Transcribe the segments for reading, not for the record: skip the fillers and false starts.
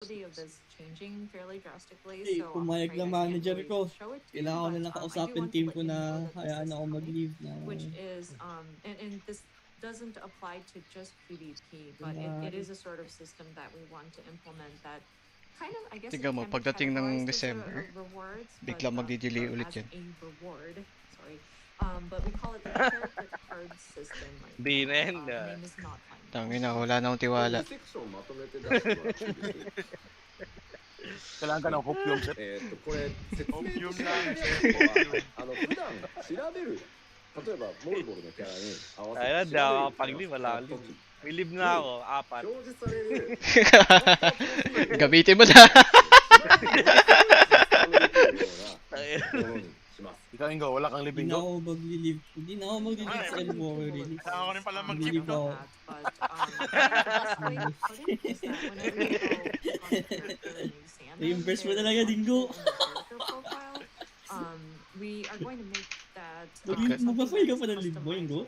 velocity of this changing fairly drastically. Eh, So pumayag afraid na I can't manager really ko. show it to you, Kailangan ko but na lang I do kausapin want to team let ko you na know that this hayaan is ako coming, mag-leave na. which is and this doesn't apply to just PvP, but it Kunwari. is a sort of system that we want to implement that kind of, I guess it Tignan mo, can be pagdating ng categorized as December, a rewards, but biglang magdi-delay or ulit as yan. a reward. Sorry. But we call it the character card system right Di na now. yan, The name is not final. Tangin na, wala na akong tiwala. セクションまとめて出してもらっていいです Kailangan ka ng hopium set. これ説明として普段調べる例えばモルボルのキャラに合わせ Ayun, て di ako 調 makapag-live. べる Wala 時 akong live. May live na ako, 4. 表示される Gamitin mo na. ものにします Ikaw, Ingo, wala kang Hindi living na go. ako mag-leave. Hindi na ako mag-leave sa Elmore release. Kailangan ko rin pala Hindi mag-keep, ba no? ako? But the best way to put it is that whenever you go on a character and you examine Reimburse mo their talaga, Dingo. character profile, we are going to make that Mag-file ka pa ng leave mo, Ingo?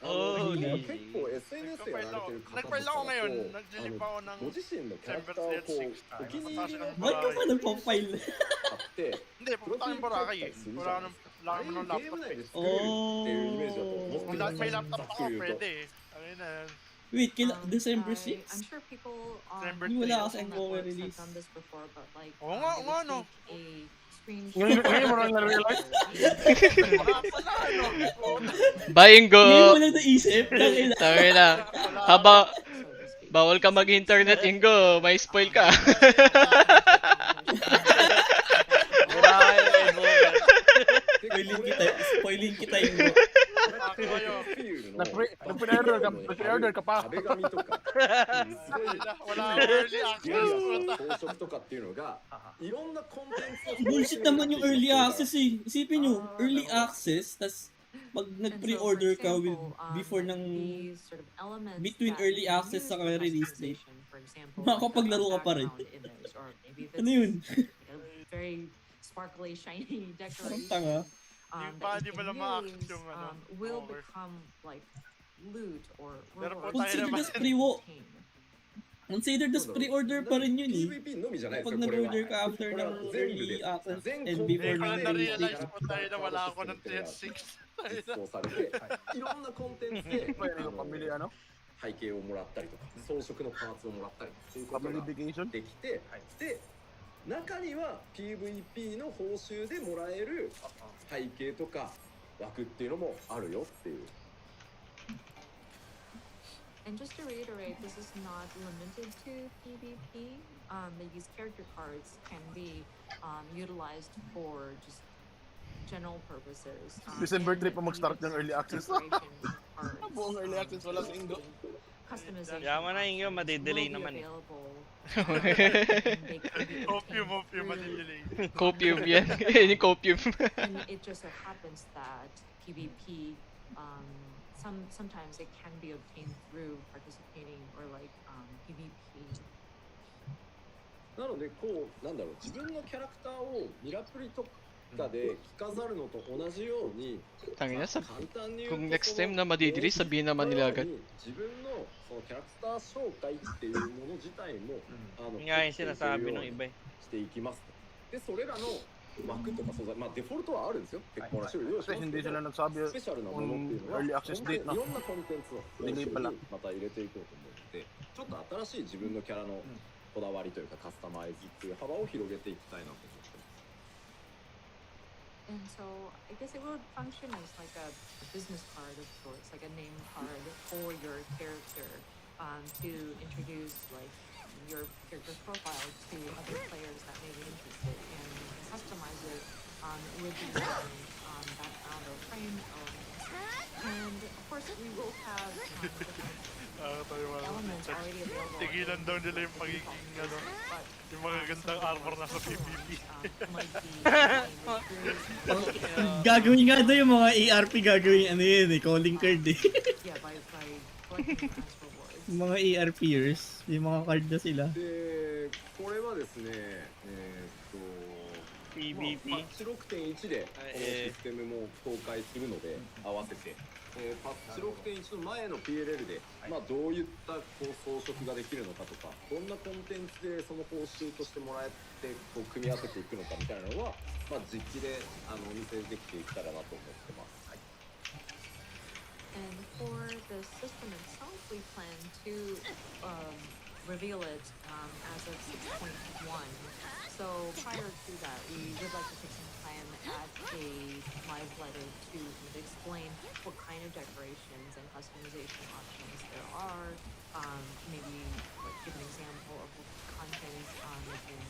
おー、いい。 結構 SNS やられてる方とか Nag-file ako ngayon. と Nag-delete pa ako ng ご自身のキャラク December ターをこ 26 うお気に入りのBa't ka pa nagpa-file? あって Hindi, pupunta kami Boracay eh. Wala ka ngああいう laptop ゲーム内 eh. で作れるっていうイメージだと思って Kung くだ lahat さ may い laptop ざっ ako, くり言う pwede と eh. Ayun na. Wait, December I'm 6? sure people December Hindi wala social kasi ang networks Goa have release. done this before, but like Oo nga, they oo nga, would no. take a screenshot Ngayon mo lang na-realize? Wala pala, ano? Buying Hindi mo go! lang naisip. Tangina. Tangin na. Bawal ka mag-internet, Ingo. May spoil ka. Wala kayo, Evoker. Spoiling kita, Ingo.プロフィールの Nag-pre-order ka pa. 壁紙とかすごい Wala akong early リア access. ルな装飾とかっていうのがいろんなコンテンツを Bullshit naman yung early access eh. Isipin nyo, early access, tas pag nag-pre-order ka with before ng between early access sa release date, makakapaglaro ka pa rin. Ano yun? Very sparkly, shiny Parang decoration. tanga. Di ba lang ma-access yung ano? Will Over. become like loot or Pero po rewards. tayo Consider naman. das pre-wo. Consider das pre-order pa rin yun eh. PVP のみじゃないです Pag よこれは nag-order ka after これ ng は全部 early で access 全 and コンテ before ン Hindi ko ツ ng lang release na-realize date. po tayo na wala ako ng Gen 6. 実装されていろんなコンテンツで Pwede ka pamili, ano? 背景をもらったりとか装飾のパーツをもらったりとかそういうこと Family が vacation? できてで中には PVP の報酬でもらえる背景とか枠っていうのもあるよっていう And just to reiterate, this is not limited to PvP. These character cards can be utilized for just general purposes. December and 3 pa mag-start yung early access. decoration cards, Buong early access wala sa Ingo. customization Yaman na Ingo, will madidelay be naman eh. available, and they can be Copium, obtained through, madidelay. Copium yan. Yan yung copium. and it just so happens that PvP, sometimes it can be obtained through participating or like PvP. なのでこうなんだろう自分のキャラクターをミラプリとかで着飾るのと同じように Tangina, 簡単に言うと kung next time na madidili, sabihin naman nila agad. 自分のそのキャラクター紹介っていうもの自体もYun nga yung sinasabi ng iba eh. していきますとでそれらの枠とか素材まあデフォルトはあるんですよ結構な種類用意し Kasi ます hindi けど sila nagsabi スペシャルなものっていうのは early access 本当に date な。いろんなコンテンツを報酬 Delay に pala. また入れていこうと思うのでちょっと新しい自分のキャラのこだわりというかカスタマイズっていう幅を広げていきたいなと思ってます And so I guess it would function as like a business card of sorts, like a name card for your character, to introduce like your character's profile to other players that may be interested, and you can customize it with the background or frame elements. And of course, we will have elements already available. Tigilan daw nila yung pagiging ano, But yung magagandang armor na sa PvP. might be Gagawin nga doon yung mga ERP gagawin ano yun eh, calling card eh. yeah, by collecting as rewards. Mga ERPers, may mga card na sila. でこれはですねまあ PvP. パッチ6.1でこのシステムも公開するので合わせてパッチ6.1 の前の PLL で、まあ、どういったこう装飾ができるのかとか、どんなコンテンツでその報酬としてもらえてこう組み合わせていくのかみたいなのは、まあ、実機でお見せできていけたらなと思ってます。はい。 And for the system itself, we plan to reveal it as of 6.1. So prior to that, we would like to take some time at a live letter to explain what kind of decorations and customization options there are. Maybe like give an example of what content making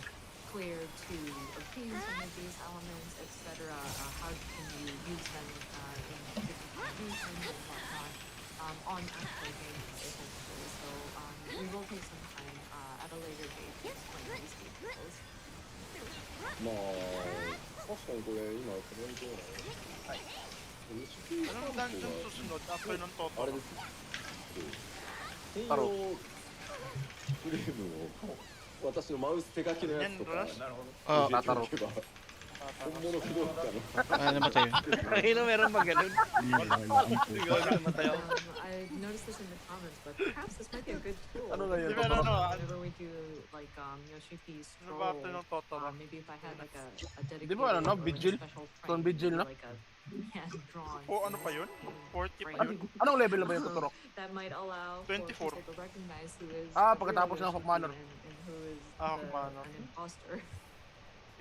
clear to obtain some of these elements, etc. How can you use them in different combinations and whatnot on actual gameplay, essentially. So we will take some time at a later date to explain these details. まあ確かにこれ今コメントがね、Anong dungeon susunod after ng あ Totoro? れですね。専用フレームを私のマウス手書きのやつとかなるほど。Ah, 入れておけば本物不動産の namatay yun. Kanino meron ba ganun? Ikaw na namatay ako. I noticed this in the comments, but perhaps this might be a good tool. Ano na yun? Di ba ano, Whenever we do like Yoshipi's ano ba after stroll, ng Totoro? maybe if I had like a dedicated Di ba ano, or like a vigil? special Kung frame, vigil, maybe no? like a hand-drawn O ano pa yun? 40 pa yun? Anong level na ba yung Totoro? that might allow 24. for people to recognize who is Ah, the pagkatapos real ng Hawk Manor. Yoshiki and who is Ah, the, Hawk Manor. an imposter.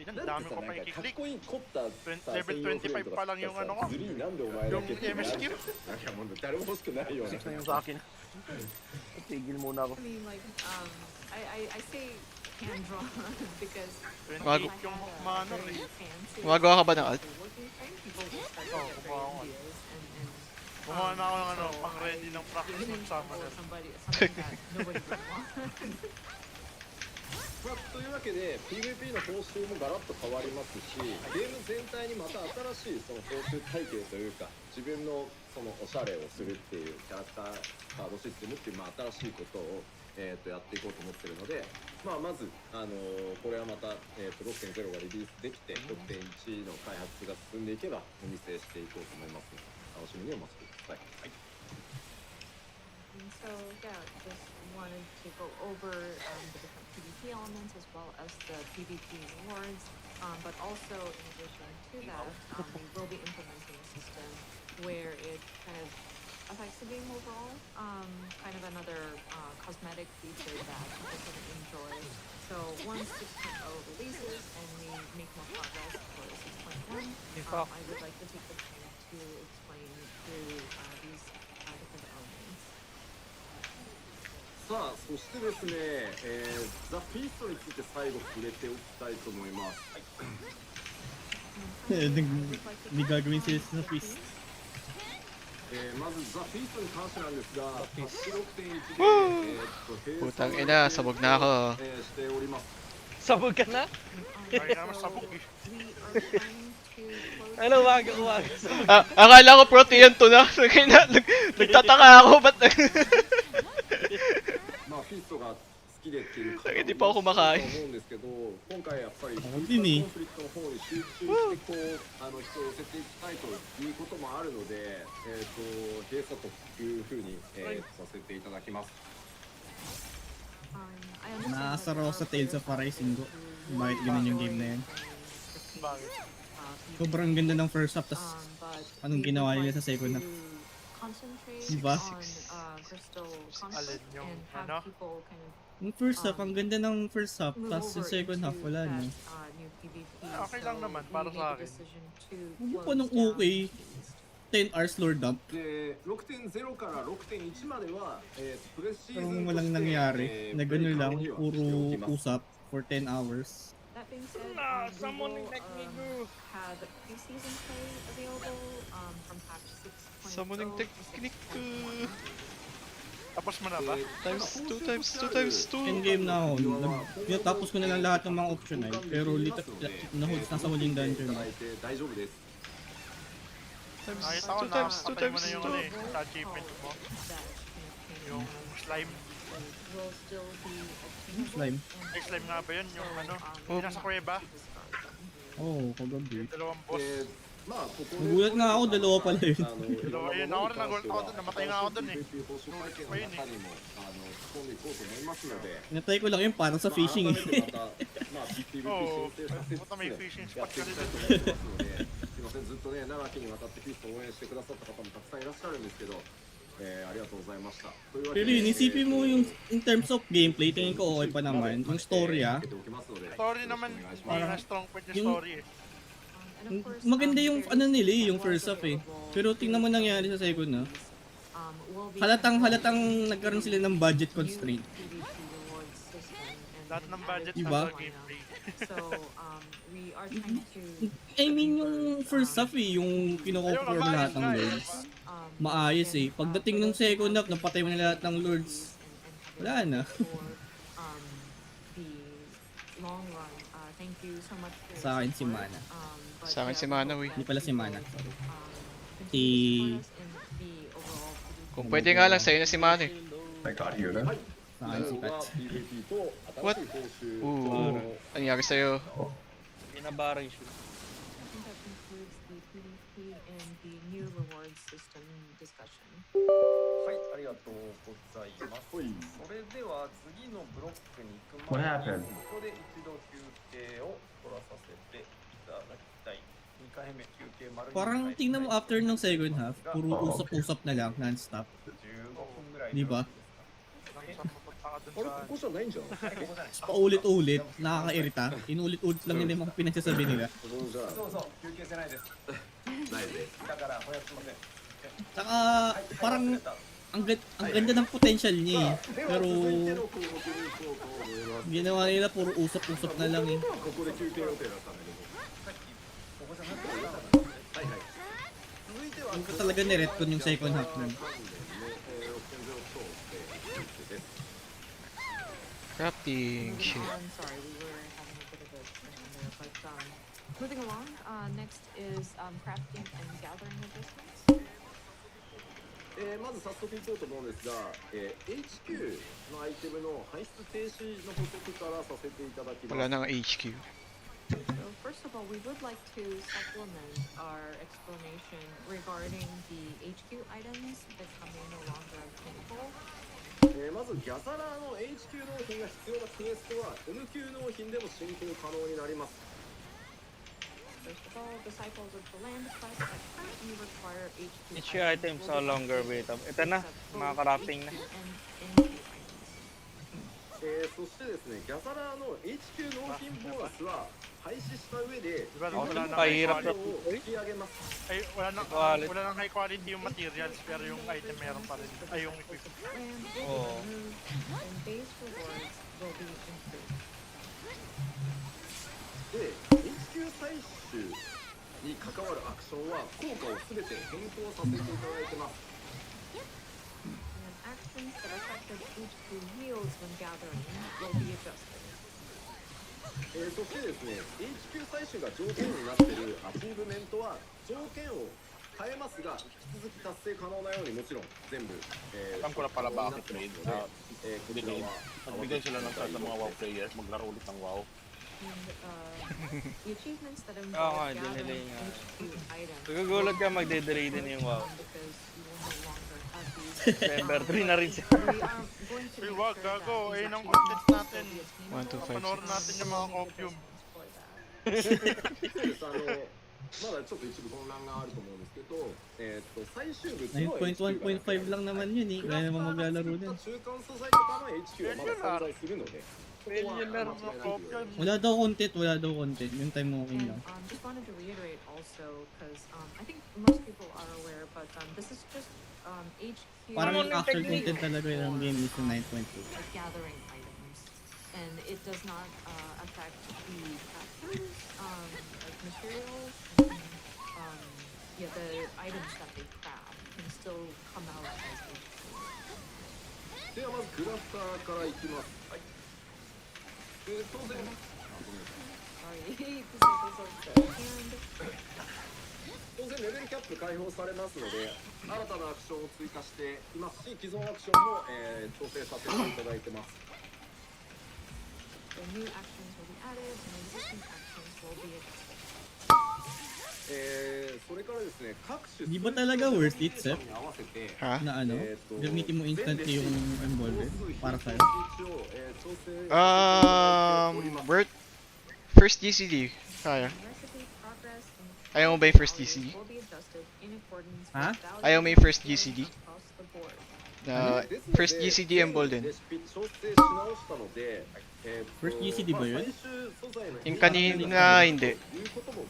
Ilan, だって dami さ ko なん pa かかっ i-click. こいい凝ったさ Level 専用フレームと 25 かpa lang yung ano ko. ずりなんでお前だけって Yung MS なるなんかもう誰も欲しくないような 6 na yung sa akin. Tigil muna ako. I mean, like, I say hand-drawn because 28 Wag- yung manor eh. Gumagawa ka ba ng alt? Oo, gumawa ako. Gumawa na ako ng ano, pang-ready ng practice ng summoner. Something that nobody would want. まあ、というわけで PVP の報酬もガラッと変わりますし、ゲーム全体にまた新しいその報酬体系というか、自分のそのおしゃれをするっていうキャラクターカードシステムっていう、まあ、新しいことを、やっていこうと思ってるので、まあ、まず、これはまた、6.0 がリリースできて 6.1 の開発が進んでいけばお見せしていこうと思いますので、楽しみにお待ちください。はい。 And so, yeah, just wanted to go over the different PvP elements as well as the PvP rewards. But also, in addition to that, we will be implementing a system where it kind of affects the game overall. Kind of another cosmetic feature that people can enjoy. So once 6.0 releases and we make more progress for 6.1, I would like to take the time to explain through these different elements. さあ、そしてですね、ザ・フィーストについて最後触れておきたいと思います。はい。 Hindi gagawin sila sa feast. まずザ・フィーストに関してなんですが、パッチ6.1 で、Putang ina, sabog na ako. しております。 Sabog ka na? Kaya naman sabog eh. We are planning to close Ano, umaga. Akala ko protein to na. Nagtataka ako, ba't まあ、フィーストが好きでっていう方 Hindi pa ako kumakain. と思うんですけど、今回やっぱり本当にコンフリクトの方に集中してこう人を寄せていきたいということもあるので、閉鎖というふうに、させていただきます。 Nasa Rosa Tales of Arise ko. Bakit ganun yung game na yun? Bakit? Sobrang ganda ng first half, tas anong ginawa nila sa second half? Diba? Alin yung ano? Yung first half, ang ganda ng first half, tas yung second half, wala na. Okay lang naman para sa akin. Ano pa nung okay? 10 hours lore dump. で、6.0 から 6.1 までは、プレシーズ Parang ン walang として、 nangyari. Na プレ gano'n イ可 lang, 能には puro しておきます。 usap for 10 hours. That being said, Ah, we someone will let me go. have pre-season play available from patch 6.0. Summoning technique. Tapos mo na ba? Times 2 times 2 times 2. Endgame na ako. Tapos ko na lang lahat ng mga optional. Pero nasa huling dungeon. 大丈夫です。 Times Ayos ako 2 times 2 nakakapay mo times na yung 2. ano eh, sa achievement mo. Yung slime. Will still be Yung slime. May slime nga ba yun? Yung ano? Oh. Yung nasa kuweba? Oo, kagabi. Yung dalawang boss. まあここで Nagulat nga ako, dalawa pala yun. いろんなものに関しては namatay nga ako dun eh. 新しい PVP 報酬体験の中にも突っ込んでいこうと思いますので Natry ko lang yun para sa fishing eh. まあ改めてまた、まあ、PVP Oo. 申請させつ Puta, may fishing つや spot ってい ka き rin たいと dun. 思いますのですいませんずっとね長きにわたってピストを応援してくださった方もたくさんいらっしゃるんですけど、ありがとうございましたというわけ Pero で yun, isipin mo yung in terms of gameplay, tingin ko okay pa naman. Yung story Story naman, hindi na strong point yung Yung- story eh. And of course, maganda yung there ano is nila eh, yung a first half eh. available Pero tingnan mo nangyari sa second half. will be Halatang converted nagkaroon sila ng budget new constraint. PvP reward system and Lahat ng budget added Diba? sa some gameplay. So, we are trying to I mean yung first half eh, yung kino-confirm lahat ng lords. Maayos eh. Pagdating ng second half, napatay mo na lahat ng lords. Wala na. The long run. Thank you so much for your Sa akin si support. Mana. But Sa akin yeah, si we Mana, hope uy. that Hindi pala si you Mana. will, Si- continue to support us in the overall PvP. Kung pwede nga lang, sa'yo na si Mane. なんかあるよね。 Sa akin si Pat. PVP と What? 新しい報酬 Ooh. Ano nangyari sa'yo? Binabara yung shoot. I think that concludes the PvP and the new reward system discussion. はい、ありがとうございます。ほいそれでは次のブロックに行く What 前 happened? にここで一度休憩を取らさせていただきたい。2回目休憩丸に Parang tingnan mo after ng second half, puro usap-usap na lang, non-stop. 15分ぐらい Di ba? Saan mapunta ka dun あれこ sa... こじゃないんじゃない？ここじゃない。 Paulit-ulit, nakakairita. Inulit-ulit lang nila yung mga pinagsasabi nila. ここじゃそうそう、休憩してないです。ないで。だからおやすみません。 Tsaka parang ang ganda ng potential niya eh. では Pero 続いての項目に行こうと思います。 ginawa nila puro usap-usap na lang eh. ここで休憩予定だったんだけど。さっきここじゃなくてはいはい。続いては Hindi ko talaga niretcon yung second half nun. クラッピング。 Moving on, sorry, we were having a bit of a discussion there, but moving along, next is crafting and gathering adjustments. まず早速いこうと思うんですが、HQ のアイテムの排出停止の補足からさせていただきます。 Wala nang HQ. So first of all, we would like to supplement our explanation regarding the HQ items becoming no longer obtainable. まずギャザラーの HQ 納品が必要なクエストは N 級納品でも進行可能になります。 First of all, disciples of the land quest that currently require HQ HQ items no longer available. Ito na, mga karapting na. And そしてですね、ギャザラーの HQ 納品ボーナスは廃止した上で Diba, wala nang Pahirap high na quality. を引き上げます。 Ay, wala nang high quality yung materials, pero yung item meron pa rin. Ay, yung equipment. land will be Oh. removed and base rewards will be increased. で、HQ 採取に関わるアクションは効果をすべて変更させていただいてます。 And actions that affected HQ yields when gathering will be adjusted. そしてですね、HQ 採取が条件になっているアチーブメントは条件を変えますが、引き続き達成可能なようにもちろん全部、Alam ko na pala bakit trade. こちらは Nagbigay sila ng sa mga WoW players, maglaro ulit ng WoW. And the achievements that Oo involve nga, din nila gathering yung, HQ items. Nagugulat ka, magde-delay din yung WoW. Because you will no longer have these. December 3 na rin siya. We are going to Uy, make wag, sure that gago. these Ayun ang achievements content will natin. be attainable. 1, 2, 5, Panoorin natin yung mga copium. For that. そうですまだちょっと一部混乱があると思うんですけど、最終物の 9.1.5 lang naman yun eh. Kaya naman maglalaro din. 中間素材とかの HQ はまだ存在するので、そこは間違いないと言われています。 Wala daw content, wala daw content. Yung time mo okay And lang. just wanted to reiterate also, because I think most people are aware, but this is just HQ. Parang yung actual content talaga yung game is yung 9.2. Like gathering items, and it does not affect the crafters, like materials. Yeah, the items that they craft can still come out as HQ. ではまずクラフターからいきます。はい。当然、 Sorry, disciples of the hand. 当然レベルキャップ開放されますので、新たなアクションを追加していますし、既存アクションも、調整させていただいてます。 So new actions will be added, and existing actions will be adjusted. それからですね、各種 Di ba talaga worth it, Seth? に合わせて Ha? Na ano, gamitin mo instantly yung embolden para sa'yo. Worth first GCD. Kaya. Recipe progress and Ayaw mo ba yung first GCD? will be adjusted in accordance with Ha? values Ayaw mo yung first GCD? across the board. First GCD embolden. レシピ調整し直したので、First GCD ba yun? 最終素材の Yung kanina, hindi.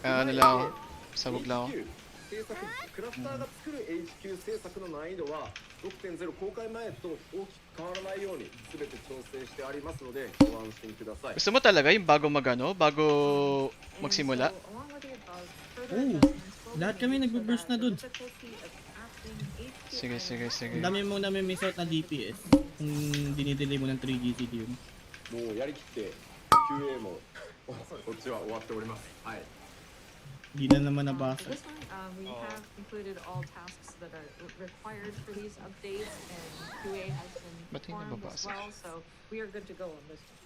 Ano lang, sabog lang ako. HQ 制作クラフターが作る HQ 制作の難易度は 6.0 公開前と大きく変わらないように全て調整してありますのでご安心ください。 Gusto mo talaga yung bago magano? Bago And magsimula? so, along with the above, further Oh, adjustments will be lahat kami made so nagbe-burst that na dun. the difficulty of crafting HQ Sige, sige, items sige. Ang dami mong nami-miss out na DPS kung dinidelay mo ng 3 GCD yun. もうやりきって QA もこっちは終わっております。はい。 Di na naman For nabasa. this one, we have included all tasks that are required for these updates, and QA has been Ba't hindi formed as nababasa? well, so we are good to go on this one.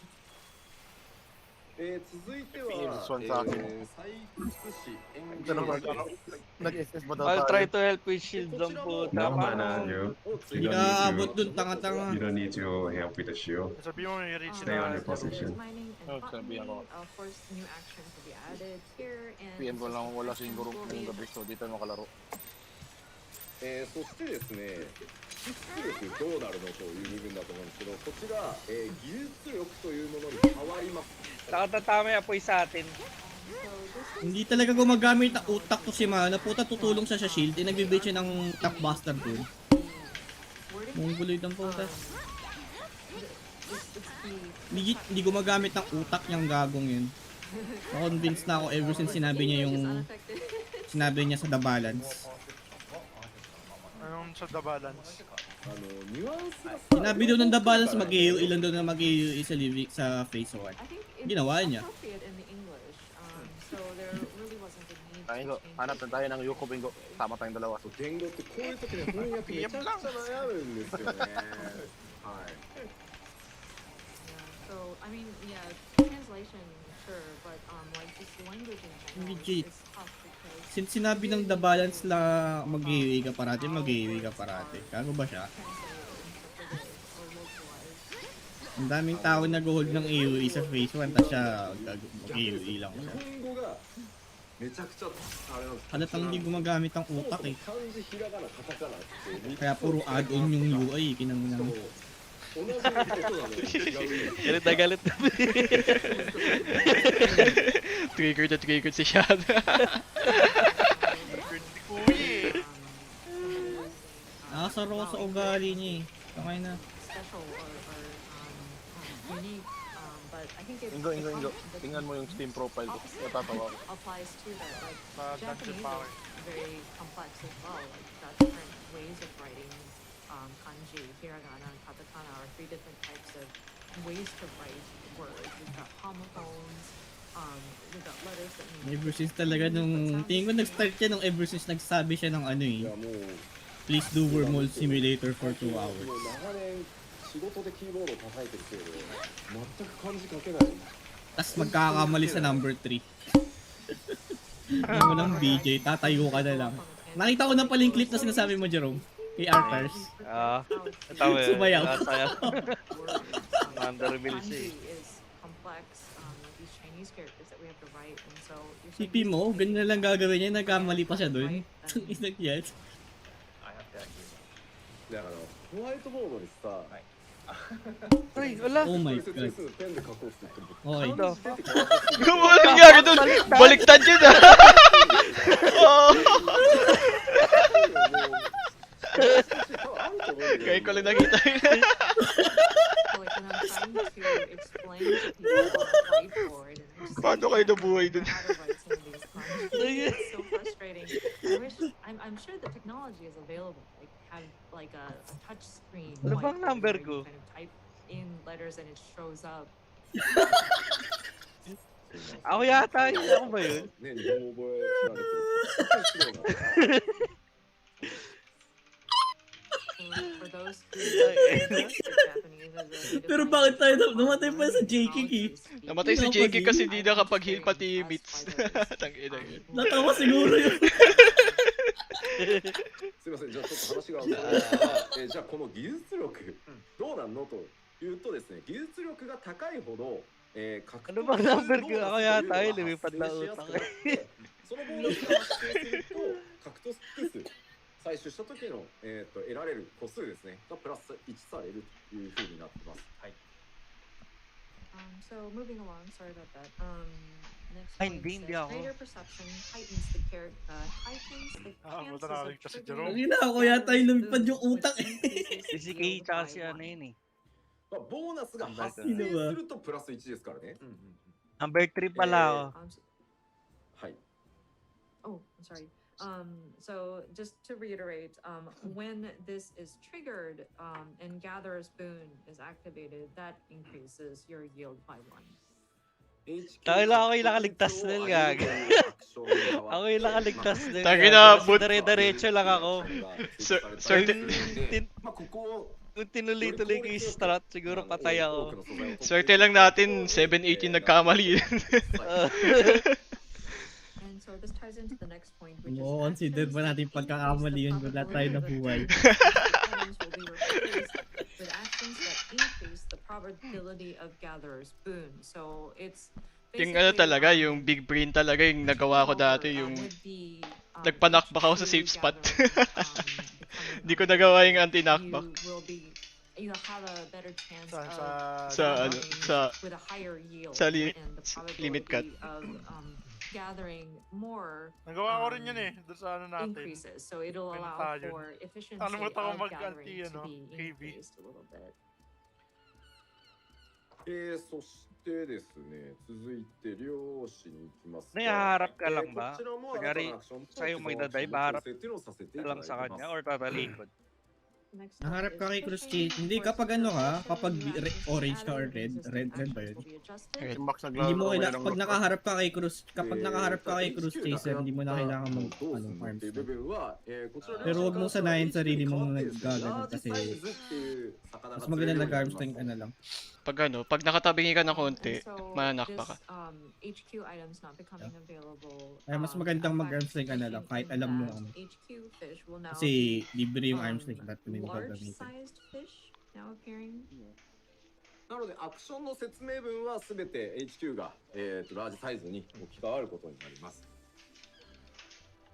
続いては、 Pinsuan sa akin. 採掘士エンゲ Ito naman, ージ nag-SS ba daw I'll tayo? try to help with shield lang po. No, Tama man, po. you, を追 Hindi 加 ka aabot dun, tanga-tanga. you don't need to help with the shield. Sabi mo may reach Stay on na. your position. Mining and Oh, sabi botany, ako. of course, new actions will be added here, and PM ko lang wala system siguro will be ngayong gabi so dito makalaro. そしてですね、技術力どうなるのという部分だと思うんですけど、こちら、技術力というものに変わります。 Nakatatama yung apoy sa atin. Hindi talaga gumagamit ng utak to si Mana. Puta tutulong siya sa shield. Nagbe-bait siya ng Blockbuster dun. Mongoloid ang puta. Hindi gumagamit ng utak niyang gagong yun. Na-convinced na ako ever since sinabi niya yung sa The Balance. Anong sa the balance? ニュアンスがさ、 Sinabi daw ng The Balance mag-AOE lang daw na mag-AOE sa Livik sa Phase 1. I think it's Ginawa niya. appropriate in the English, so there really wasn't a need to Bingo, change hanap it. na tayo ng Yuko Bingo. Tama tayong dalawa. 言語ってこういう時に翻訳めちゃくちゃ悩むんですよね。はい。 Yeah, so I mean, yeah, translation, sure, but like just language in general Legit. is tough because Since sinabi ng The Balance la mag-AOE ka parati, mag-AOE ka parati. Kago ba siya? translated, interpreted, or localized. Ang daming tao nag-hold ng AOE sa Phase 1 tapos siya mag-AOE lang 日 siya. 本語がめちゃくちゃあれなんです。 Halatang hindi gumagamit ng そも utak そも eh. 漢字ひらがなカタカナって似て Kaya puro add-on yung UI, しか kinang も同じことなのに違う。 Galit na galit na. Trigger si Shad. Kuya eh. Nakasaro ko sa ugali niya eh. Okay na. Special or unique, but I think it's Ingo. the Tingnan mo yung Steam profile ko. Natatawa ako. applies to that. Like Dungeon Japanese power. is very complex as well. Like you've got different ways of writing kanji, hiragana, and katakana are 3 different types of ways to write words. We've got homophones, we've got letters that mean Ever since talaga nung, tingin ko nag-start siya nung ever since nagsabi siya ng ano い eh. やもう Please do Wormhole Simulator for 2 hours. もう長年仕事でキーボードを叩いてるせいで全く漢字書けない。 Tapos magkakamali sa number 3. Ano lang BJ, tatayo ka na lang. Nakita ko na pala yung clip na sinasabi mo, Jerome. Kay Arthurs. Tama yun. Sumayaw. Sayaw. Underbill siya eh. kanji is complex, these Chinese characters that we have to write, and so you're Sipi mo, ganyan na lang gagawin niya, nagkamali pa siya dun. Inag yes. だからホワイトボードにさ、 Ay, wala. Oh my 説 god. 明するペンで書こうって言っても Okay. 漢字出てこなさすぎて Ano nangyari dun? Baliktad yun ah! Oh. あると思うんだよね Kaya ko lang nakita yun. like when I'm trying to explain to people on a whiteboard, and I'm just Paano kayo nabuhay dun? how to write some of these kanji. It's so frustrating. I wish I'm sure the technology is available. Like have like a touch screen. Ano bang whiteboard number where you ko? kind of type in letters and it shows up. Ako yata yun. Ako ba yun? ね、日本語覚えられてる。 So for those gross food in Japanese as a Pero defined bakit tayo short namatay form pa sa learning JK eh? technologies. Namatay si Hindi JK ako kasi kasi- di I've nakapag-heal experienced pati us bits. fighters, Tangina yun. Natawa siguro yun.すいません、じゃあちょっと話が変わりますが、じゃあこの技術力、どうなんのというとですね、技術力が高いほど、獲得 Ano bang number ko? ボーナス Ako yata という yun, のが lumipad 発 na 生しやす utak くなって、そのボーナスが発生すると、獲得数、採取した時の、得られる個数ですね、がプラス1されるというふうになってます。はい。So moving along, sorry about that. Next Ay, point hindi says ako. greater perception heightens the chances buta na of kasi triggering Jerome. Ang ina, ako yata yung lumipad yung utak eh. Si CK tsaka si ano yun eh. まあ、ボーナスが発生するとプラス1ですからね。 Number 3 pala ako.はい。 Oh, I'm sorry. So just to reiterate, when this is triggered and Gatherer's Boon is activated, that increases your yield by 1. Dahil ako yung nakaligtas nun, gag. Ako yung nakaligtas nun. Tangina, Kasi dire-diretso lang ako.まあここ Kung tinuloy-tuloy ko yung strat, siguro patay ako. Swerte lang natin, 7-8 yung nagkamali. And so this ties into the next point, which Oo, is consider ba natin pagkakamali yun kung lahat tayo nabuhay? items will be replaced with actions that increase the probability of Gatherer's Boon. So it's Yung ano talaga, yung big brain talaga yung nagawa ko dati, yung nagpanakbak ako sa safe spot. Hindi ko nagawa yung anti-knockback. You have a better chance Sa ano, with a higher yield sa and the limit cut. probability of gathering more Nagawa ko rin yun eh, doon sa ano natin. increases. So it'll allow Pinuntahan yun. for efficiency Ano mo tawag of mag-anti, gathering to ano, be KB? increased a little bit. そしてですね、続いて漁師に行きます。 Naiharap ka lang ba? こちらも Kunyari, 新たなアクションと sa'yo 既存 magdadive, アクションの harap 調整っていうのをさせていただい lang て sa ます kanya or tatalikod. Next Naharap up ka is kay Cruz fishing. Chase. Hindi, For kapag ano ka, fishing, kapag your orange ka or actions red and ba actions yun? will be adjusted. Yung Max Hindi naglaro mo kami kailangan, ng pag nakaharap ka kay Cruz, kapag nakaharap ka kay Cruz Chaser, hindi mo na kailangan mag, どうす ano, るのっ farms ていう na. 部分は、こちら Pero wag mong sanayin sarili mong ラ naggaganon ージ kasi サイズっていう魚が mas maganda 釣れるようになり nag-arms ます length ka na lang. Pag ano, pag nakatabingi ka ng konti, And so mananakba ka. this HQ items not becoming available. Ay, mas magandang mag-arms length ka na lang kahit alam mo ano. HQ fish will now Kasi libre yung arms length lahat na large gagamitin. sized fish now appearing. なのでアクションの説明文はすべて HQ が、ラージサイズに置き換わることになります。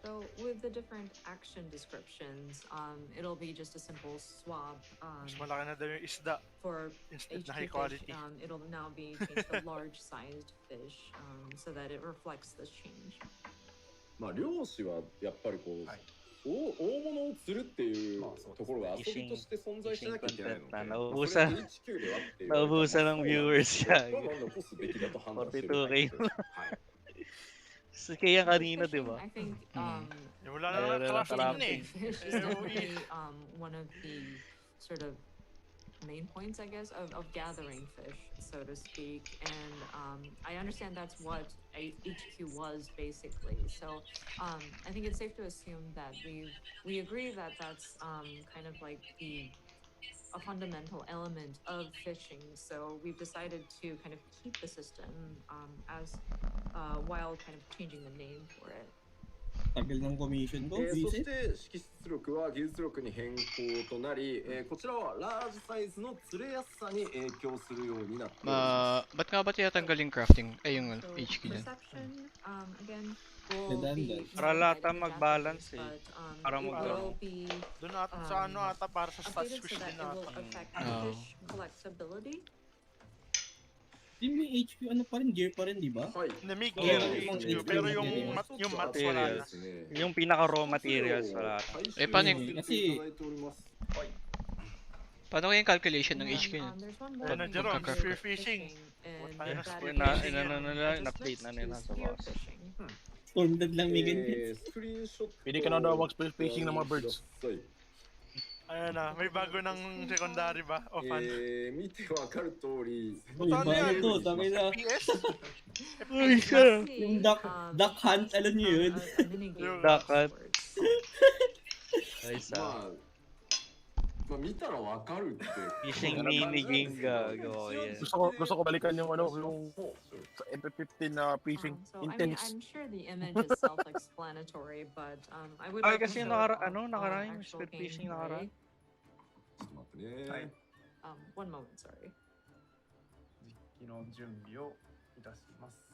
So with the different action descriptions, it'll be just a simple swap. Mas malaki na daw yung isda For instead na HQ high fish, quality. it'll now be changed to large sized fish, so that it reflects this change. まあ漁師はやっぱりこう、大物を釣るっていうところが遊びとして存在しなきゃいけないので、それは HQ ではっていう。 Naubusan ng viewers siya. 残すべきだと判断している。 42K. Kaya kanina, di ba? I think Wala na lang kalapin eh. fish is definitely one of the sort of main points, I guess, of gathering fish, so to speak. And I understand that's what HQ was basically. So I think it's safe to assume that we agree that that's kind of like a fundamental element of fishing. So we've decided to kind of keep the system as while kind of changing the name for it. Tagal ng commission ko, そし visit. て識出力は技術力に変更となり、こちらはラージサイズの釣れやすさに影響するようになっております Ba't nga ba tinatanggal yung crafting? Ay, yung So HQ dyan. perception, again, will be Para lahat ang mag-balance eh. but Para it mag-ano. will be Doon ata sa ano ata para sa stat updated squish so that din it will ata. affect Oh. fish collectability. Hindi mo HQ, ano pa rin, gear pa rin, di ba? はい。 Hindi, may Oo, gear yung HQ, HQ, pero yung yung mats wala na. materials. Yung pinaka-raw materials wala. Eh, paano Kasi- Paano kaya yung calculation ng And HQ then, niya? there's one more Ano, thing Jerome, about spear fishing. and What that tayo is na- fishing inano na nila, adjustments in-update na nila to sa spear boss. fishing. Stormdad lang may ganyan. スクリーンショット Pwede ka na daw mag-spear fishing ng mga birds. Ayun na, may bago ng secondary ba? O fan? 見てわかる通り Uy, Paano yan? bago to, tangin na. PS? Uy, siya. See, Yung duck hunt, alam niyo yun? a minigame Yung of duck hunt. sorts. Nice まあまあ見たらわかるって。 Fishing minigame gagawa yan. Gusto ko balikan yung yung sa MP15 na fishing So I mean, intense. I'm sure the image is self-explanatory, but I would Ay, like to kasi show nakaraan yung actual spear fishing nakaraan. gameplay. ちょっと待ってね。はい One moment, sorry. 実機の準備をいたします。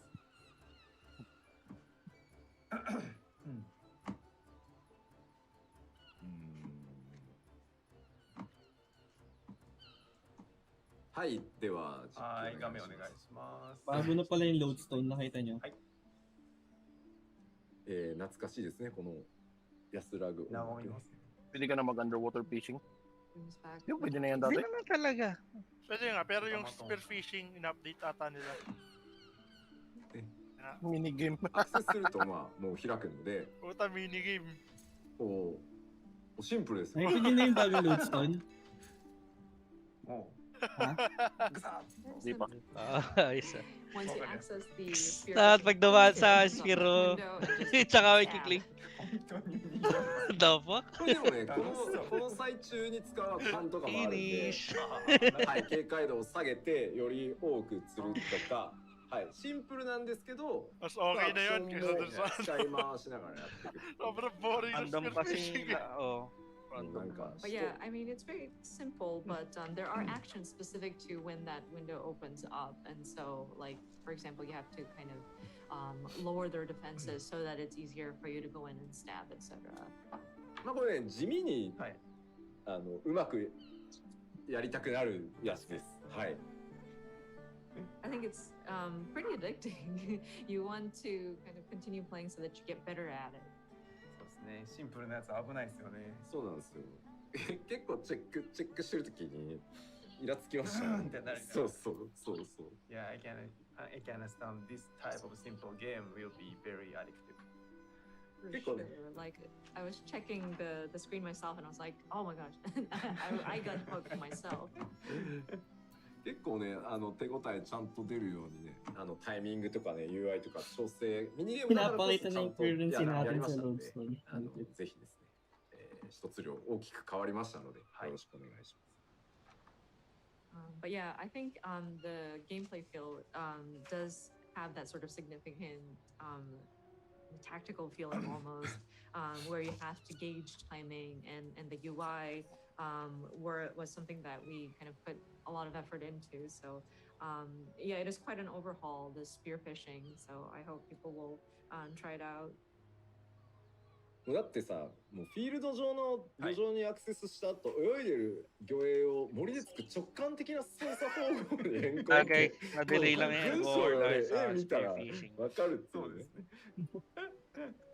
はい、では実機はい、画面おします願いします。 Bago na pala yung lodestone, nakita nyo. 懐かしいですね、この安らぐ音楽和みます。 Pwede ka na mag-underwater fishing. Brings back Yung pwede na yan dati. Hindi naman talaga. Pwede nga, pero yung spearfishing, in-update ata nila. Minigame. アクセスするとまあもう開くので、 Puta, minigame. こうシンプルですよ。 Nakita nyo na yung bagong lodestone? も Ha? う、ぐさっ Di pa. Ayos ah. once you Okay. access the spear Lahat fishing pag dumaan point, sa you just spear, open oh. the window and just Tsaka may stab. kiklik. 本当に。 The fuck? これでもね、この最中に使う勘とかもあるんで、 Finish. はい、警戒度を下げてより多く釣るとか、はい、シンプルなんですけど、 Mas okay na yun アクシ kaysa ョン dun も sa... 使い回しながらやっていく。 Sobrang boring ng Random kasi spearfishing. oh. なんか、 But yeah, I mean, it's very simple, but there are actions specific to when that window opens up. And so, like, for example, you have to kind of lower their defenses so that it's easier for you to go in and stab, etc. まあこれね、地味に、はいうまくやりたくなるやつです。はい。 I think it's pretty addicting. You want to kind of continue playing so that you get better at it. そうですね、シンプルなやつ危ないですよね。そうなんですよ。結構チェックしてるときにイラつきましたね。ってなるそうそうそうそう。 Yeah, I can understand this type of simple game will be very addictive. For Pick on sure. it. Like, I was checking the screen myself and I was like, oh my gosh, I got hooked myself. 結構ね、手応えちゃんと出るようにね、タイミングとかね、UI とか調整、ミニゲームだからこそ Pinapakita ち na ゃん yung とや currency や natin りま sa したので、 lodestone. ぜひですね、一つ量大きく変わりましたので、よろしくお願いします。 But yeah, I think the gameplay feel does have that sort of significant tactical feeling almost, where you have to gauge timing, and the UI was something that we kind of put a lot of effort into. So yeah, it is quite an overhaul, the spearfishing. So I hope people will try it out. もうだってさ、もうフィールド上の漁場にアクセスした後、泳いでる魚影を森でつく直感的な操作方法に変更って Okay, madali lang yan. 文章 Or をね、 sa 絵見たら spearfishing. わかるっていねそううです。ね。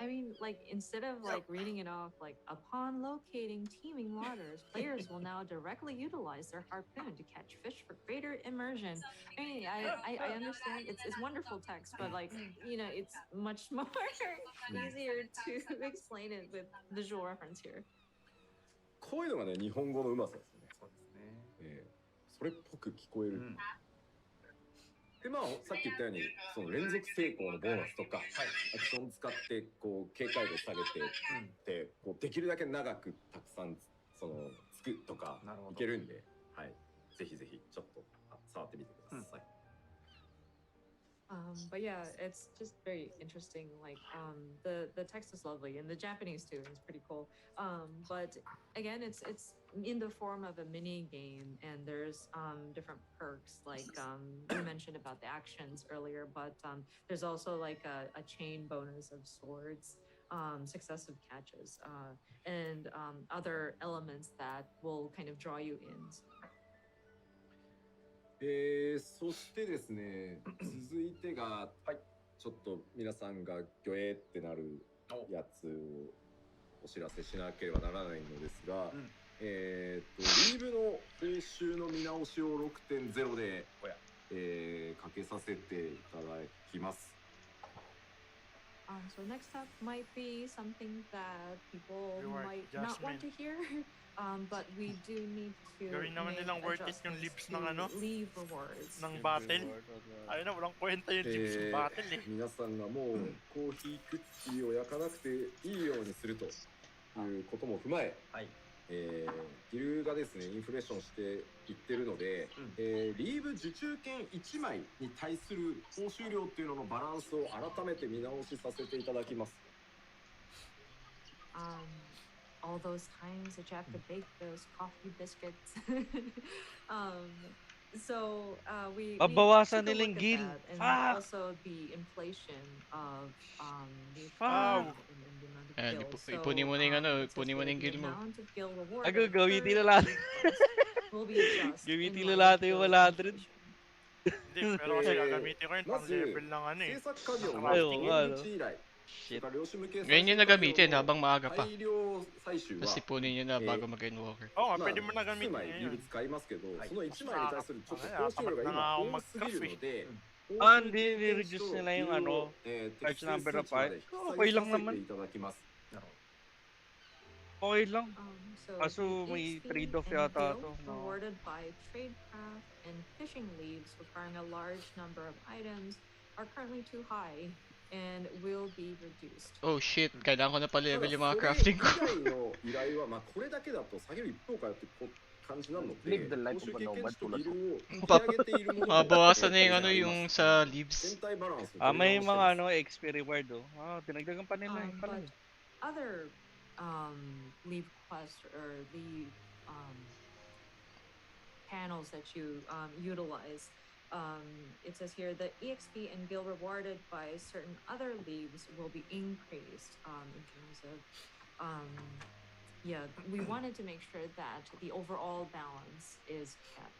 I mean, like, instead of like reading it off, like, upon locating teeming waters, players will now directly utilize their harpoon to catch fish for greater immersion. I mean, I understand it's wonderful text, but like, you know, it's much more easier to explain it with visual reference here. こういうのがね、日本語のうまさですよね。そうですね。それっぽく聞こえる。うんでまあさっき言ったようにその連続成功のボーナスとか、アクション使ってこう警戒度下げてってこうできるだけ長くたくさんそのつくとかなるほどいけるんで、はい、ぜひぜひちょっと触ってみてください。But yeah, it's just very interesting. Like, the text is lovely, and the Japanese too is pretty cool. But again, it's in the form of a mini game, and there's different perks. Like you mentioned about the actions earlier, but there's also like a chain bonus of swords, successive catches, and other elements that will kind of draw you in. そしてですね、続いてが、ちょっと皆さんがギョエってなるやつをお知らせしなければならないのですが、リーブの報酬の見直しを 6.0 で、かけさせていただきます。So next up might be something that people Reward might not want to hear, but we do need to Gawin naman make nilang worth it yung adjustments lips to ng ano? leave rewards. Ng battle. Ayun na, walang kwenta yung lips ng battle eh. 皆さんがもうコーヒークッキーを焼かなくていいようにするということも踏まえ、はい。ギルがですねインフレーションしていってるので、リーブ受注券1枚に対する報酬量っていうののバランスを改めて見直しさせていただきます。All those times that you have to bake those coffee biscuits. So we Babawasan took a nilang look at gil. that, and Fuck! also the inflation of the Fuck! economy and the amount of Ayan, gills. ipunin mo So na yung ano, it says ipunin mo here na yung the guild mo. amount of gil Ako, rewarded per gamitin na lahat. lead quest will be adjusted in Gamitin na line lahat with yung guild 100. inflation. Hindi, pero kasi gagamitin ko yun ま pang ず level ng ano 制 eh. 作作業 ng の crafting を eh. 現地依頼、それ Shit. から量子向け再 Ngayon 生 yung 作業 nagamitin の habang maaga pa. 大量採集 Tapos は ipunin nyo na bago mag-endwalker. Oo nga, まあ pwede mo na 複数 gamitin 枚 ngayon. リーブ使いますけど、はいその1枚に対するちょっと報酬量が tamad na nga 今 ako 多すぎる mag-craft ので、 Ah, hindi ni-reduce nila yung ano, large number of 適正数値まで parts. 引き下 Okay げ lang させ naman. ていただきます。 なるほど。 Okay lang. So Kaso the may EXP trade-off and yata gil to. No. rewarded by tradecraft and fishing leaves requiring a large number of items are currently too high and will be reduced. Oh shit, kailangan ko na ただ pa-level yung mga それ crafting 以 ko. 外の依頼はまあこれだけだと下げる一方かよって感じなので、 Live the life 報酬 of 経 a 験 nomad 値と tulad ギル ko. を引き上げているものと Mabawasan na yung やっ ano ぱりあり yung ます sa 全 leaves. 体バランスを Ah, 取り may 直して mga ます。 ano, XP reward oh. Ah, dinagdagan pa nila yung pala But eh. other leave quests or leave panels that you utilize. It says here the EXP and gil rewarded by certain other leaves will be increased in terms of yeah, we wanted to make sure that the overall balance is kept.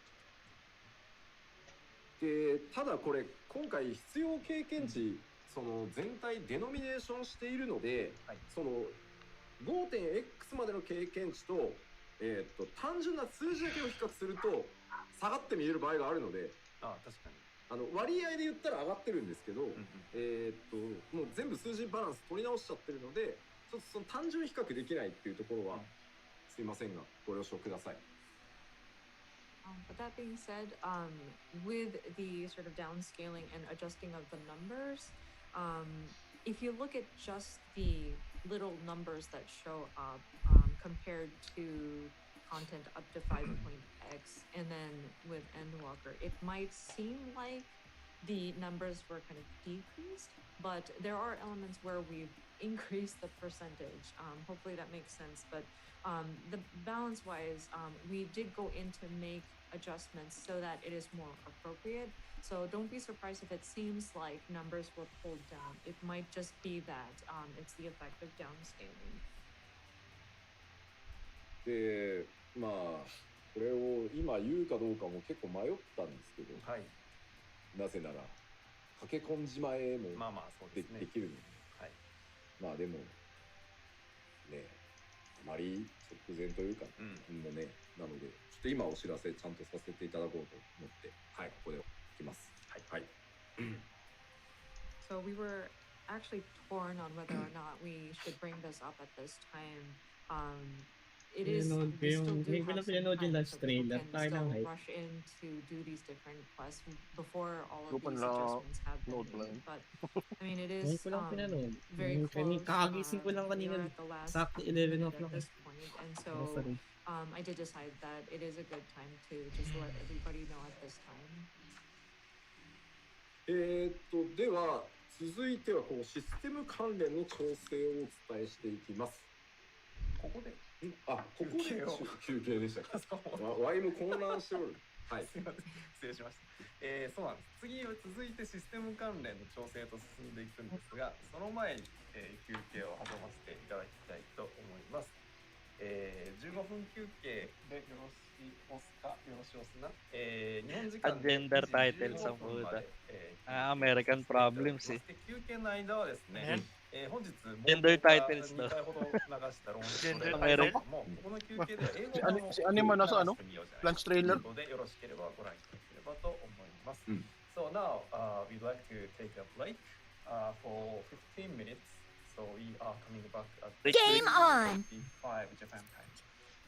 でただこれ今回必要経験値その全体デノミネーションしているので、はい、その 5.x までの経験値と、単純な数字だけを比較すると下がって見える場合があるので、あ確かに割合で言ったら上がってるんですけど、うんうん、もう全部数字バランス取り直しちゃってるので、ちょっとその単純比較できないっていうところは、すいませんがご了承ください。But that being said, with the sort of downscaling and adjusting of the numbers, if you look at just the little numbers that show up compared to content up to 5.x and then with Endwalker, it might seem like the numbers were kind of decreased, but there are elements where we've increased the percentage. Hopefully that makes sense, but the balance wise, we did go in to make adjustments so that it is more appropriate. So don't be surprised if it seems like numbers were pulled down. It might just be that it's the effect of downscaling. で、まあこれを今言うかどうかも結構迷ったんですけど、はい、なぜなら駆け込んじまえもまあまあそうですね。できるので、はい、まあでもね、あまり直前というか、もうね、なのでちょっと今お知らせちゃんとさせていただこうと思って、はい、ここで来ます。はい。はい。So we were actually torn on whether or not we should bring this up at this time. It is we still do have some time, so people can still rush in to do these different quests before all of these adjustments have been made. But I mean, it is very close. We are at the last minute at this point, and so I did decide that it is a good time to just let everybody know at this time. では続いてはこうシステム関連の調整をお伝えしていきます。ここでここで休憩でしたか。ワイも混乱しておる。はい。すみません。失礼しました。そうなんです。次は続いてシステム関連の調整と進んでいくんですが、その前に、休憩を挟ませていただきたいと思います。15分休憩でよろし押すかよろし押すな。日本時間でAgenda title sa puta. American problems eh. 休憩の間はですね、本日 Gender titles 2回ほど流した論Gender で titles もこの休憩では英語版を Si Anima nasa ano? 流してみようじゃない Lunch trailer? のでよろしければご覧いただければと思います。うん So now we'd like to take a break for 15 minutes. So we are coming back at Game on! 25 Japan time.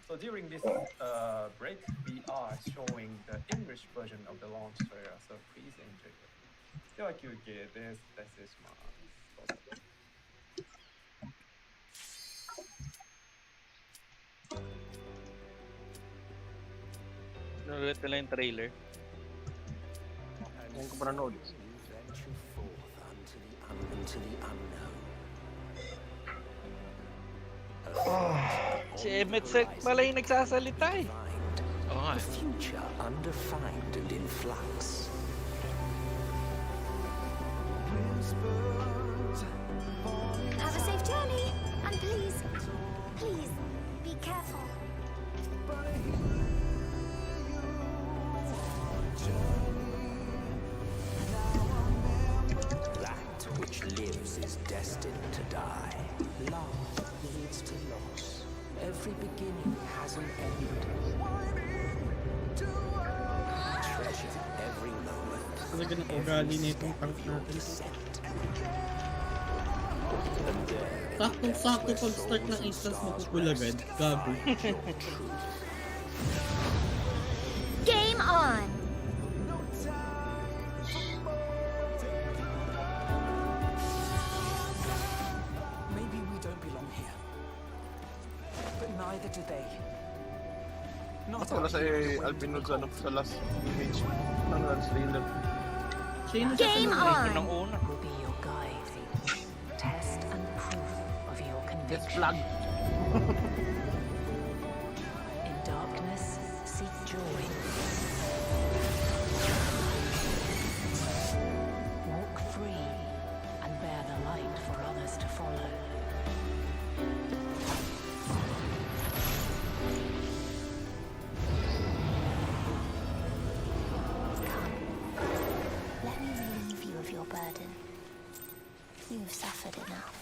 So during this break, we are showing the English version of the launch trailer. So please enjoy it. では休憩です。失礼します。どうぞ。Pinulit nila yung trailer. Ngayon ko pa nanood. Si Emmett Sek pala yung nagsasalita eh. Oo nga. Future undefined and in flux. Have a safe journey, and please, be careful. That which lives is destined to die. Love leads to loss. Every beginning has an end. Treasure every moment. Talaga na ugali na itong tank natin. Sakto-sakto pag-start ng instance magkukulagad. Gago. Game on! Maybe we don't belong here. But neither do they. Not Wala sa Alpinod sa last image. Ano lang trailer. Siya yung Game nagsasalita. on! Unang una. will be your guide. Test and proof of your Gets conviction. flag. In darkness, seek joy. Walk free and bear the light for others to follow. Let me relieve you of your burden. You've suffered enough.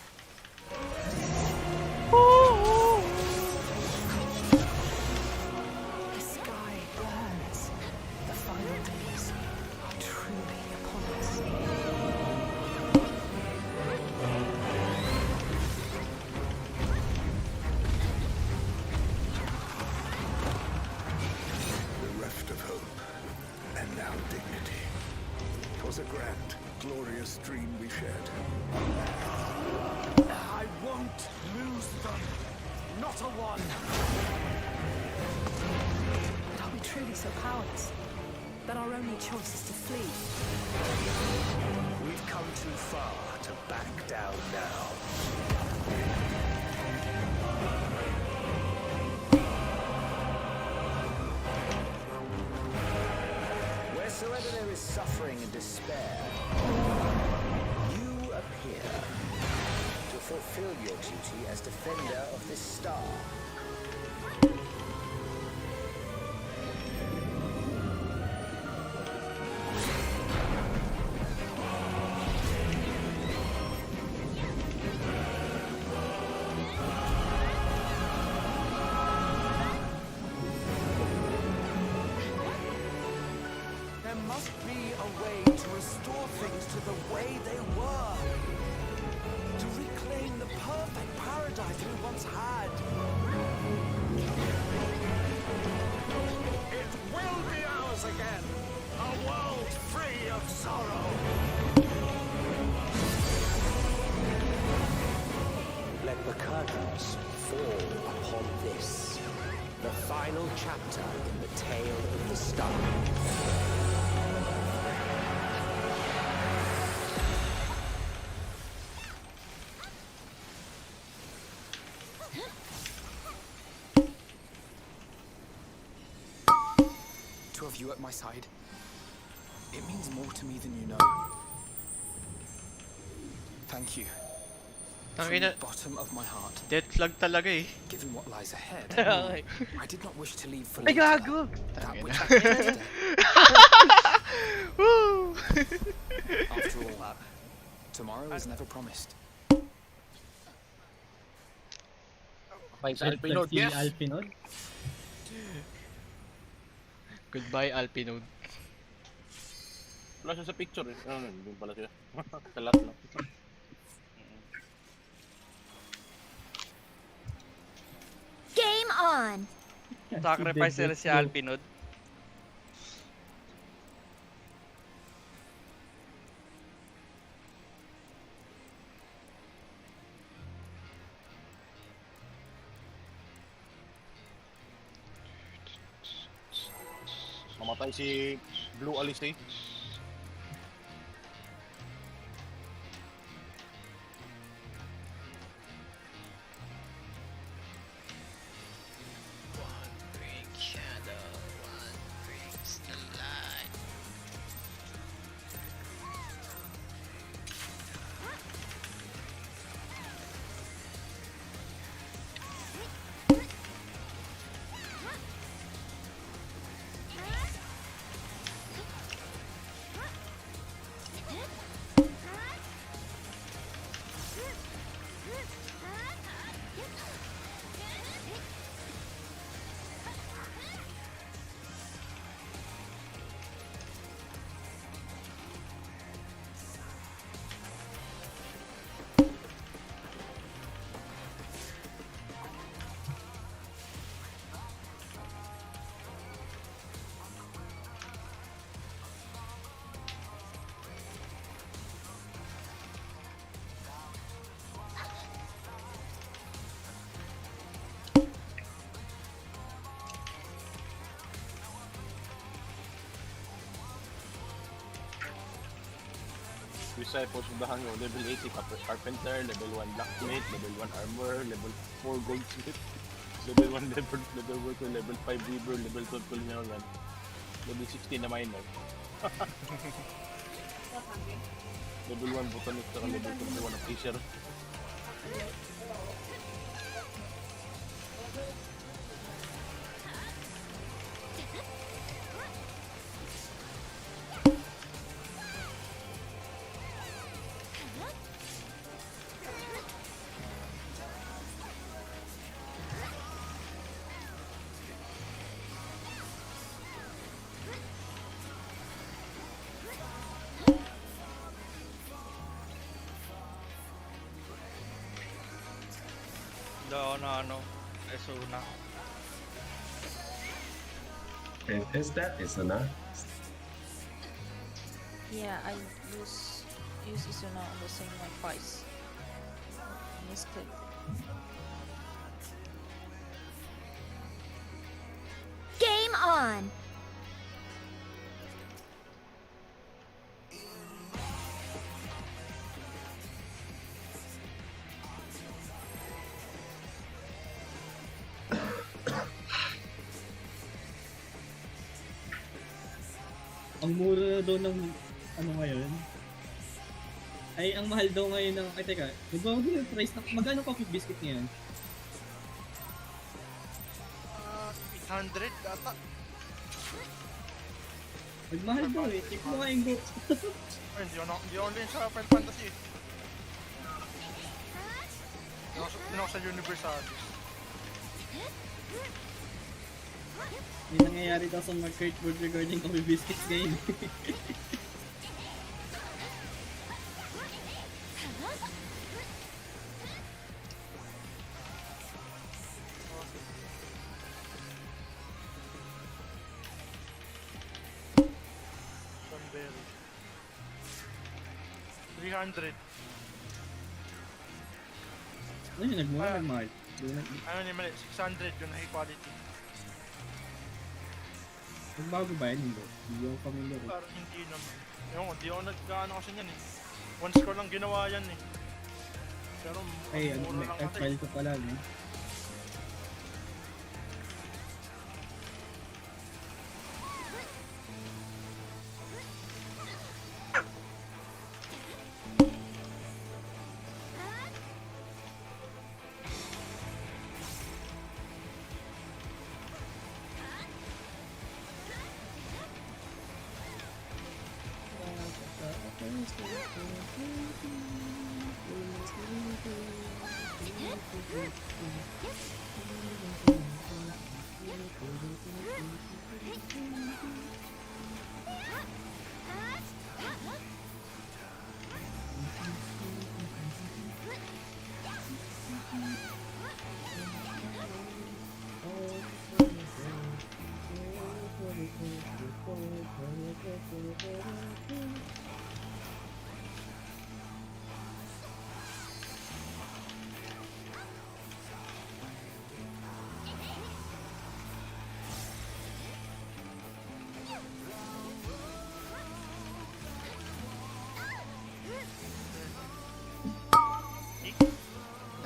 The sky burns. The final days are truly upon us. Bereft of hope, and now dignity. 'Twas a grand, glorious dream we shared. I won't lose them. Not a one. But are we truly so powerless that our only choice is to flee? We've come too far to back down now. Wheresoever there is suffering and despair, you appear to fulfill your duty as defender of this star. There must be a way to restore things to the way they were. To reclaim the perfect paradise we once had. It will be ours again. A world free of sorrow. Let the curtains fall upon this. The final chapter in the tale of the star. To have you at my side, it means more to me than you know. Thank you. From the bottom of my heart. Death flag talaga eh. Given what lies ahead, Okay. I did not wish to leave for Ay, later gago! that Tangina. which I felt today. Woo! After all, tomorrow is never promised. Bye sa Alpinod, Si yes! Alpinod. Goodbye, Alpinode. Wala siya sa picture eh. Ano, yun pala siya. Kalat lang. Game on! Sacrifice nila si Alpinod. Namatay si Blue Alice eh. Disciples of the Hanyo, level 80 Carpenter, level 1 Blacksmith, level 1 Armor, level 4 Goldsmith, level 1 level Worker, level 5 Weaver, level 12 Culinarian, level 16 na Miner. Level 1 Botanist, saka level 21 na Fisher. Is that Isuna? Yeah, I use Isuna on the same like twice. Misclick. Game on! Ang mura daw ng ano ngayon. Ay, ang mahal daw ngayon ng... Ay, teka. Diba yung price na... Magkano coffee biscuit ngayon? 800 ata. Magmahal daw eh. Check mo nga yung go. Hindi ako din sa Final Fantasy eh. Hindi ako sa Universalis. Yung nangyayari daw sa market board regarding coffee biscuits ngayon. Sunberry. 300. Ano yun? Nagmura nagmahal. Ano ni mali? 600 yun na equality. Magbago ba yan? Hindi ako familiar. Parang hindi naman. Ewan ko, di ako nagkaano kasi yan eh. Once ko lang ginawa yan eh. Pero Ay, ano, mura lang kasi. file ko pala, no?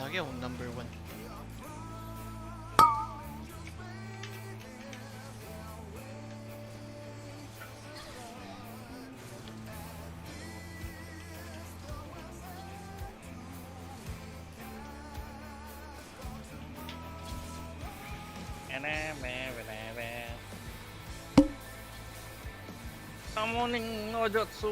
Lagi akong number 1. Summoning no jutsu.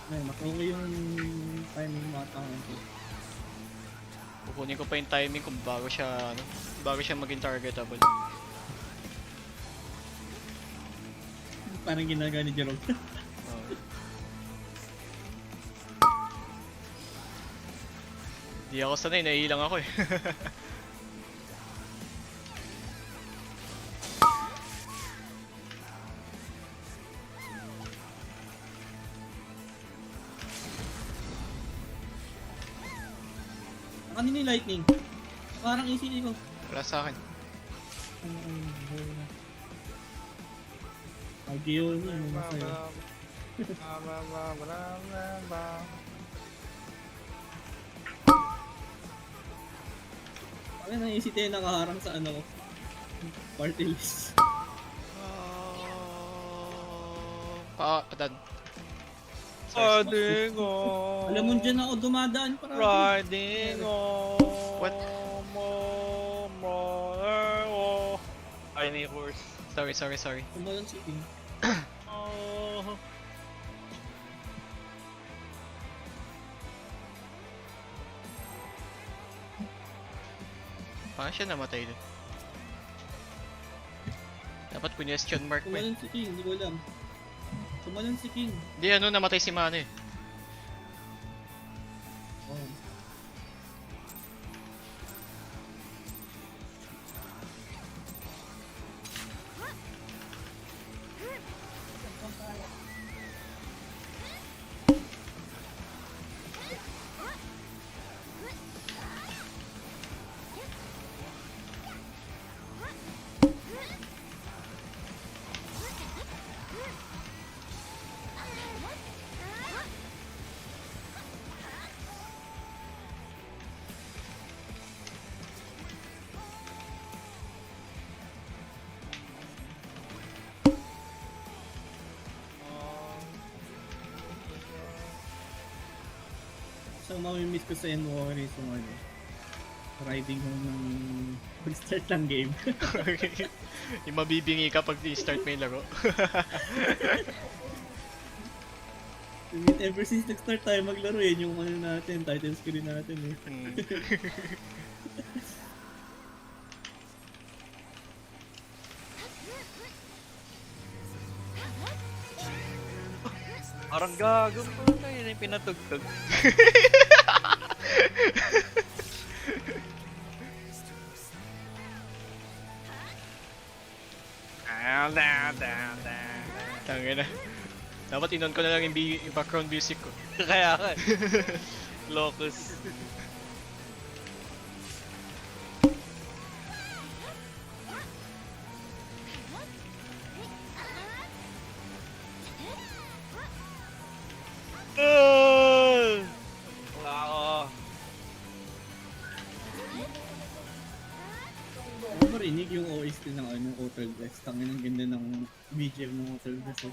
Ay, makuha yung timing mata ko. Kukunin ko pa yung timing kung bago siya maging targetable. Parang ginagawa ni Jerome. Di ako sanay, naiilang ako eh. Ano ni lightning? Parang easy ko. Wala sa akin. Audio ni mo masaya. Ano nang easy tayo nakaharang sa ano? Party list. Patad. Riding on. Alam mo dyan ako dumadaan para. Riding on. What? Tiny horse. Sorry. Tumalon si King. Oh. Paano siya namatay doon? Dapat question mark pa. Tumalon si King, hindi ko alam. Tumalon si King. Hindi, namatay si Mano eh. Oh. So, mamimiss ko sa N-Warriors yung ano, riding mo ng pag-start ng game. Yung mabibingi ka pag i-start mo yung laro. Ever since nag-start tayo maglaro yun yung ano natin, title screen natin eh. Parang gagawin ko na yun yung pinatugtog. Tangina. Dapat inon ko na lang yung background music ko. Kaya ka. Locus. Ako marinig yung OST ng ano, Hotel West. Tangin ang ganda ng BGM ng Hotel West.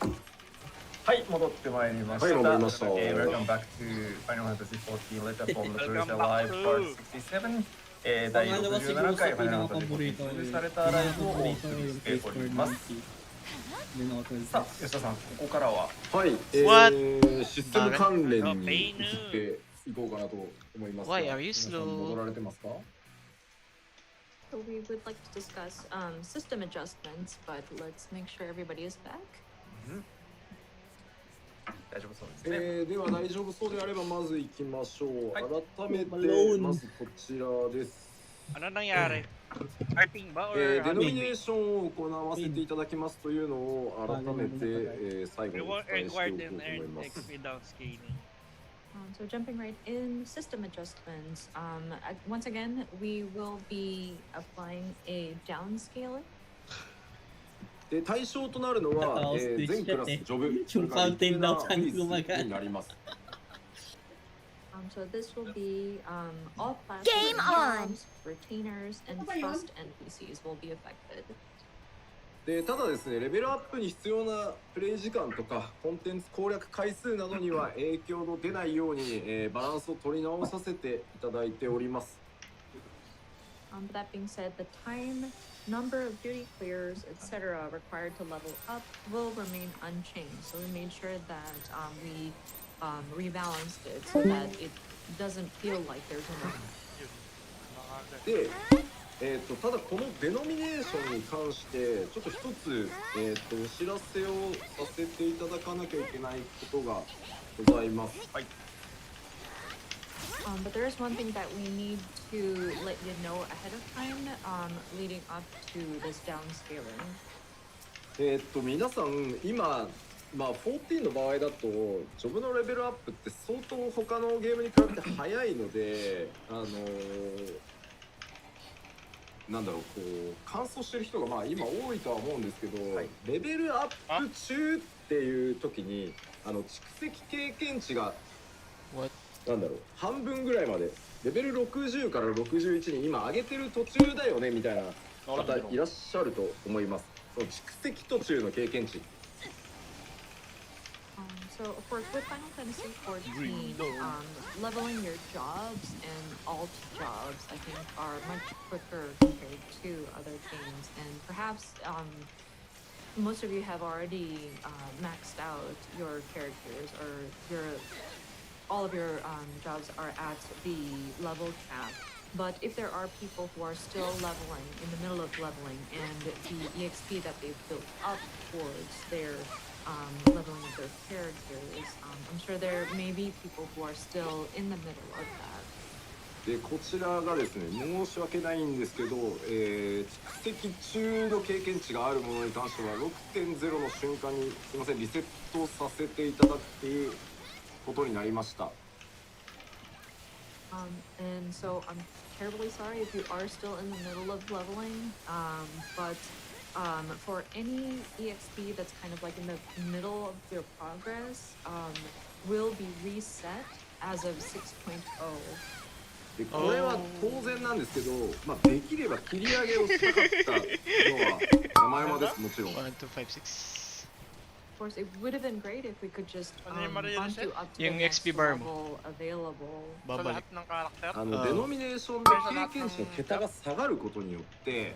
はい、戻ってまいりました。はい戻りました Welcome back to Final Fantasy XIV Letter from the Producer Live Part 67。第67回 Final Fantasy XIV プロデュースされたライブをお送りしております。さあ、吉田さん、ここからははい、What? システム関連に移っていこうかなと思いますが、 Why are you 皆さん slow? 戻られてますか？ So we would like to discuss system adjustments, but let's make sure everybody is back. 大丈夫そうですね。では大丈夫そうであればまず行きましょう。はい改めて Malone まずこちらです。 Ano nangyari? Arting ba or デノミ Arting? ネーションを行わせていただきますというのを改めて、最後にお伝えしておこうと思います。 Reward and XP down scaling. So jumping right in, system adjustments. Once again, we will be applying a downscaling. で対象となるのは、全クラスジョブ、それからリテーナー、フェイスになります。So this will be all classes, Game on! jobs, retainers, and trust NPCs will be affected. でただですね、レベルアップに必要なプレイ時間とかコンテンツ攻略回数などには影響の出ないように、バランスを取り直させていただいております。That being said, the time, number of duty clears, etc. required to level up will remain unchanged. So we made sure that we rebalanced it so that it doesn't feel like there's enough. でただこのデノミネーションに関してちょっと一つ、お知らせをさせていただかなきゃいけないことがございます。はい。But there is one thing that we need to let you know ahead of time, leading up to this downscaling. 皆さん今14の場合だとジョブのレベルアップって相当他のゲームに比べて早いので、なんだろう、こう乾燥してる人が今多いとは思うんですけど、レベルアップ中っていう時に蓄積経験値がなんだろう半分ぐらいまでレベル60から61に今上げてる途中だよねみたいな方いらっしゃると思います。その蓄積途中の経験値。So of course with Final Fantasy XIV, leveling your jobs and alt jobs I think are much quicker compared to other games, and perhaps most of you have already maxed out your characters, or all of your jobs are at the level cap. But if there are people who are still leveling, in the middle of leveling, and the EXP that they've built up towards their leveling of their characters, I'm sure there may be people who are still in the middle of that. でこちらがですね、申し訳ないんですけど、蓄積中の経験値があるものに関しては 6.0 の瞬間にすいませんリセットさせていただくことになりました。And so I'm terribly sorry if you are still in the middle of leveling, but for any EXP that's kind of like in the middle of your progress, will be reset as of 6.0. でこれは当然なんですけど、できれば切り上げをしたかったのは山々です。もちろん。1, 2, 5, 6. Of course, it would have been great if we could just bump you up to the Yung next XP bar level available. さlahat ng karakter? デノミネーションで経験値の桁が下がることによって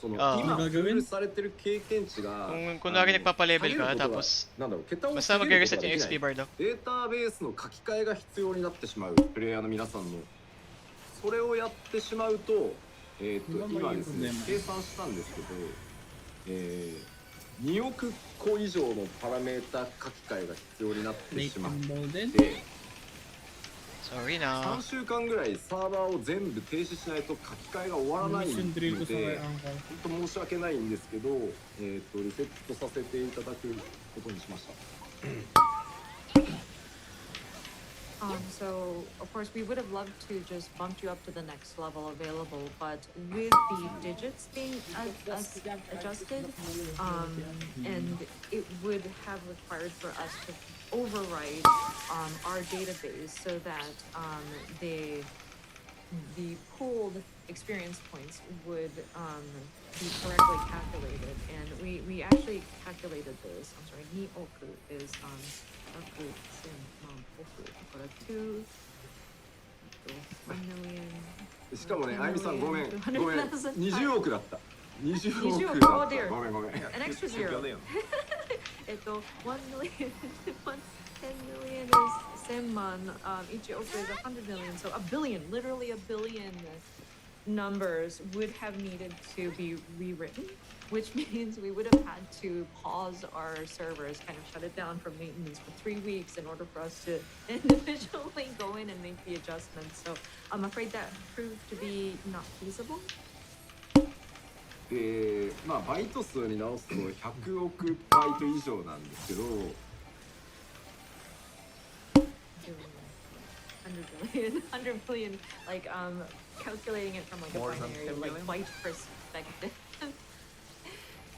その今プールされてる経験値が kunwari nagpapa-level ka tapos なんだろう桁を basta 下げること mag-reset がで yung きない XP bar daw. データベースの書き換えが必要になってしまうプレイヤーの皆さんのそれをやってしまうと今ですね計算したんですけど2億個以上のパラメータ書き換えが必要になってしまってSorry na. 3週間ぐらいサーバーを全部停止しないと書き換えが終わらないので本当申し訳ないんですけど、リセットさせていただくことにしました。So of course we would have loved to just bump you up to the next level available, but with the digits being adjusted, and it would have required for us to overwrite our database so that the pooled experience points would be correctly calculated, and we actually calculated this. I'm sorry, ni oku is しかもね、あゆみさんごめん20億だった20億だったごめん An extra zero 1 million 10 million is 1000万 each oku is 100 million, so a billion, literally a billion numbers would have needed to be rewritten, which means we would have had to pause our servers, kind of shut it down for maintenance for 3 weeks in order for us to individually go in and make the adjustments. So I'm afraid that proved to be not feasible. バイト数に直すと100億バイト以上なんですけど100 billion, 100 billion, like calculating it from like More a than binary 10 like million? byte perspective.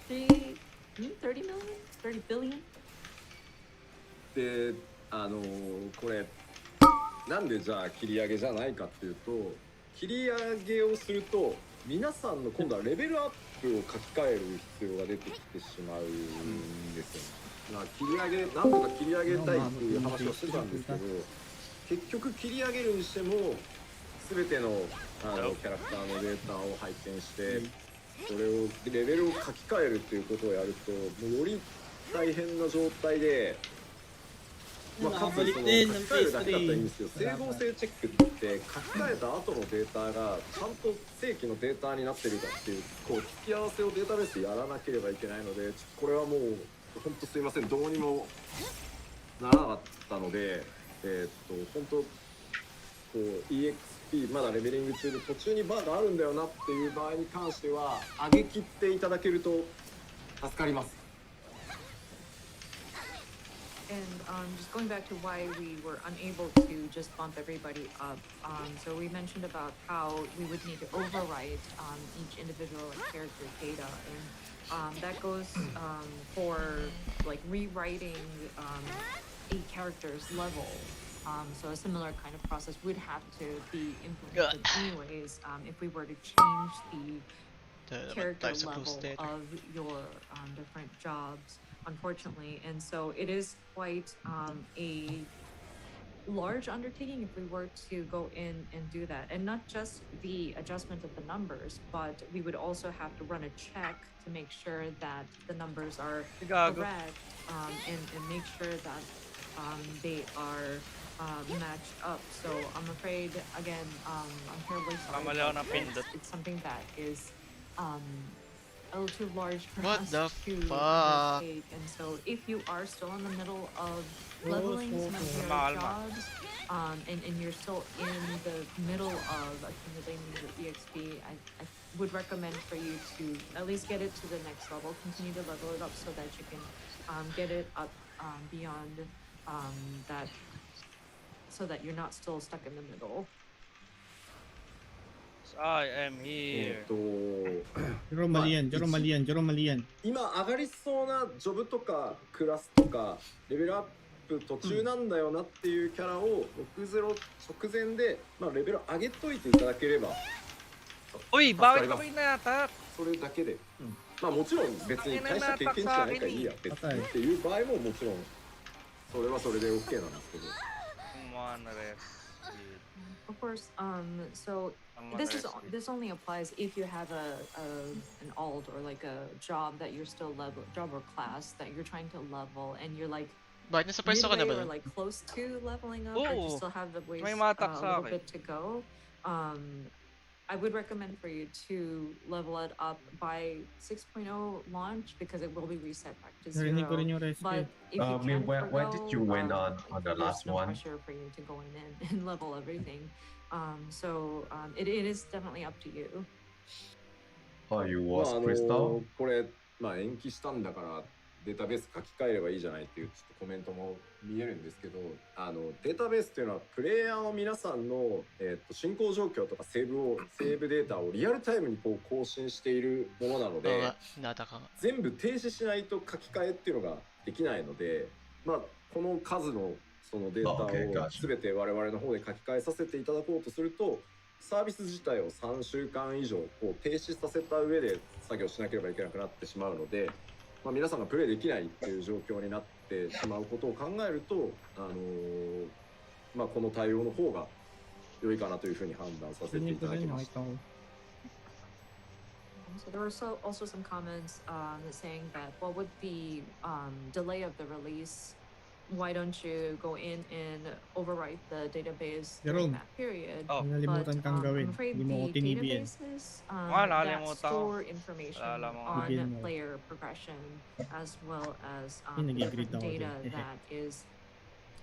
30 million? 30 billion? でこれなんでじゃあ切り上げじゃないかっていうと、切り上げをすると皆さんの今度はレベルアップを書き換える必要が出てきてしまうんですよね。まあ、切り上げなんとか切り上げたいっていう話をしてたんですけど、結局切り上げるにしても全てのキャラクターのデータを拝見してそれをレベルを書き換えるっていうことをやるともうより大変な状態で。まあ、かつその書き換えるだけだったらいいんですけど、整合性チェックって書き換えた後のデータがちゃんと正規のデータになってるかっていうこう付き合わせをデータベースでやらなければいけないので、これはもう本当すいません、どうにもならなかったので、本当こう EXP まだレベリング中で途中にバーがあるんだよなっていう場合に関しては上げ切っていただけると助かります。And just going back to why we were unable to just bump everybody up. So we mentioned about how we would need to overwrite each individual character data, and that goes for like rewriting a character's level. So a similar kind of process would have to be implemented anyways if we were to change the character level of your different jobs, unfortunately. And so it is quite a large undertaking if we were to go in and do that. And not just the adjustment of the numbers, but we would also have to run a check to make sure that the numbers are correct and make sure that they are matched up. So I'm afraid, again, I'm terribly sorry. But it's something that is a little too large for us to undertake. And so if you are still in the middle of leveling some of your jobs and you're still in the middle of accumulating your EXP, I would recommend for you to at least get it to the next level, continue to level it up so that you can get it up beyond that, so that you're not still stuck in the middle. I am here. 今上がりそうなジョブとかクラスとかレベルアップ途中なんだよなっていうキャラを60直前で、まあ、レベル上げといていただければ。おい、バウイなやた。それだけで、まあもちろん別に大した経験値じゃないからいいや別にっていう場合ももちろんそれはそれで OK なんですけど。Of course, so this only applies if you have an alt or like a job that you're still job or class that you're trying to level and you're like midway or like close to leveling up, but you still have the ways a little bit to go. I would recommend for you to level it up by 6.0 launch because it will be reset back to 0. But if you can where did you win on the last one? There's no pressure for you to go in and level everything. So it is definitely up to you. Oh, you was Crystal? これまあ延期したんだからデータベース書き換えればいいじゃないっていうちょっとコメントも見えるんですけど、データベースっていうのはプレイヤーの皆さんの、進行状況とかセーブデータをリアルタイムにこう更新しているものなので、全部停止しないと書き換えっていうのができないので、まあこの数のそのデータを全て我々の方で書き換えさせていただこうとすると、サービス自体を3週間以上こう停止させた上で作業しなければいけなくなってしまうので。まあ、皆さんがプレイできないっていう状況になってしまうことを考えると、まあ、この対応の方が良いかなというふうに判断させていただきました。So there were also some comments saying that what would the delay of the release? Why don't you go in and overwrite the database during that period? But I'm afraid the databases that store information on player progression as well as different data that is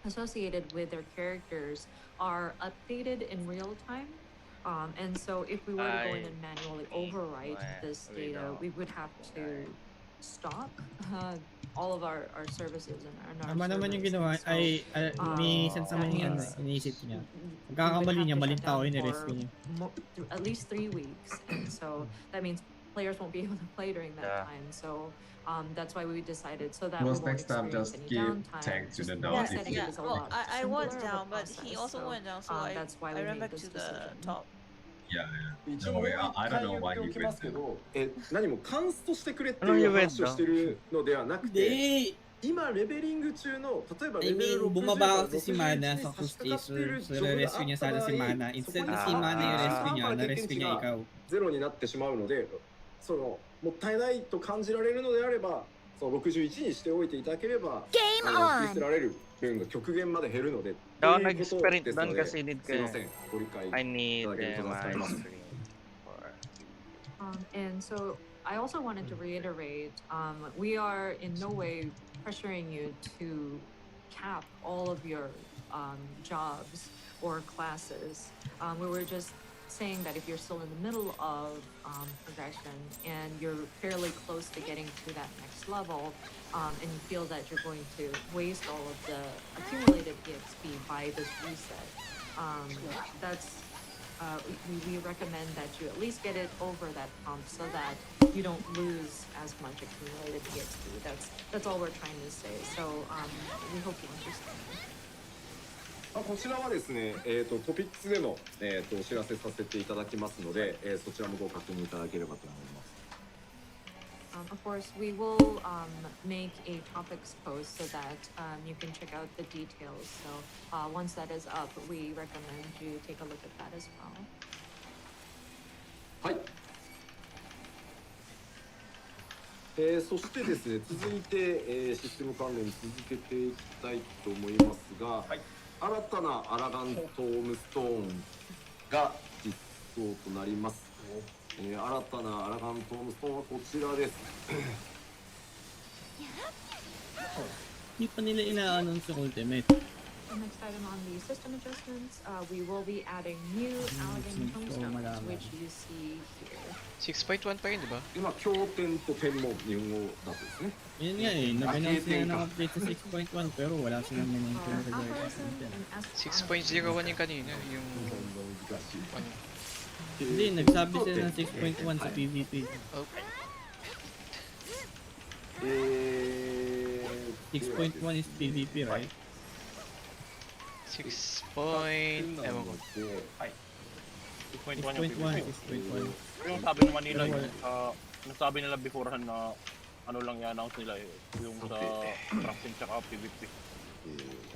associated with their characters are updated in real time. And so if we were to go in and manually overwrite this data, we would have to stop all of our services and our Tama naman yung servers. ginawa. And so, May sense naman yung means iniisip niya. we would Magkakamali have niya, to maling shut tao down yung for rescue niya. at least 3 weeks, and so that means players won't be able to play during that time. So that's why we decided, so that we Most won't next time experience just any give downtime. tank to the Just down resetting if is a Well, lot I went simpler of a down, but he process, also so went down, so that's why I we ran made back to this the decision. top. Yeah, 一 yeah. 応 No もう way. 一 I 回 don't 言 know って why お you きま went すけ there. ど、何もカンストしてくれってAno い yung う went 話をしてるのではなくて、 Hindi! 今レベリング中の例えば I レベル mean, 60 bumaba から kasi si 61 Mana に sa 差し掛かってい Chaser. る So, ジョブが rescue あ niya った場 sana 合、 si Mana. そ Instead こに na 差 si が Mana yung そ rescue の niya, から経 na-rescue 験値 niya が ikaw. ゼロになってしまうので、そのもったいないと感じられるのであれば、その61にしておいていただければ、切り捨てられる分が極限まで減るので、と Ako いうこと nag-sprint ですの doon で、 kasi need すいません、ご理解い I need ただけると助かります。 And so I also wanted to reiterate, we are in no way pressuring you to cap all of your jobs or classes. We were just saying that if you're still in the middle of progression and you're fairly close to getting to that next level, and you feel that you're going to waste all of the accumulated EXP by this reset, we recommend that you at least get it over that pump so that you don't lose as much accumulated EXP. That's all we're trying to say. So we hope you understand. こちらはですね、トピックスでも、お知らせさせていただきますので、そちらもご確認いただければと思います。Of course, we will make a topics post so that you can check out the details. So once that is up, we recommend you take a look at that as well. はい。そしてですね、続いて、システム関連続けていきたいと思いますが、新たなアラガントームストーンが実装となります。新たなアラガントームストーンはこちらです。Hindi pa nila ina-announce yung ultimate. The next item on the system adjustments, we will be adding new Allegan tombstones, which you see here. 6.1 pa rin, di ba? 今、経典と天文、日本語だとですね。 Yun nga eh, nag-announce sila ng update sa 6.1 pero wala silang minention sa guide. 6.01 yung kanina, yung... Ano? Hindi, nagsabi sila ng 6.1 sa PvP. Okay. 6.1 is PvP, right? 6 point... Ewan ko. 6.1 yung 6.1. Yung sabi naman nila, yung sabi nila beforehand na ano lang i-announce nila yung sa Praxing tsaka PvP.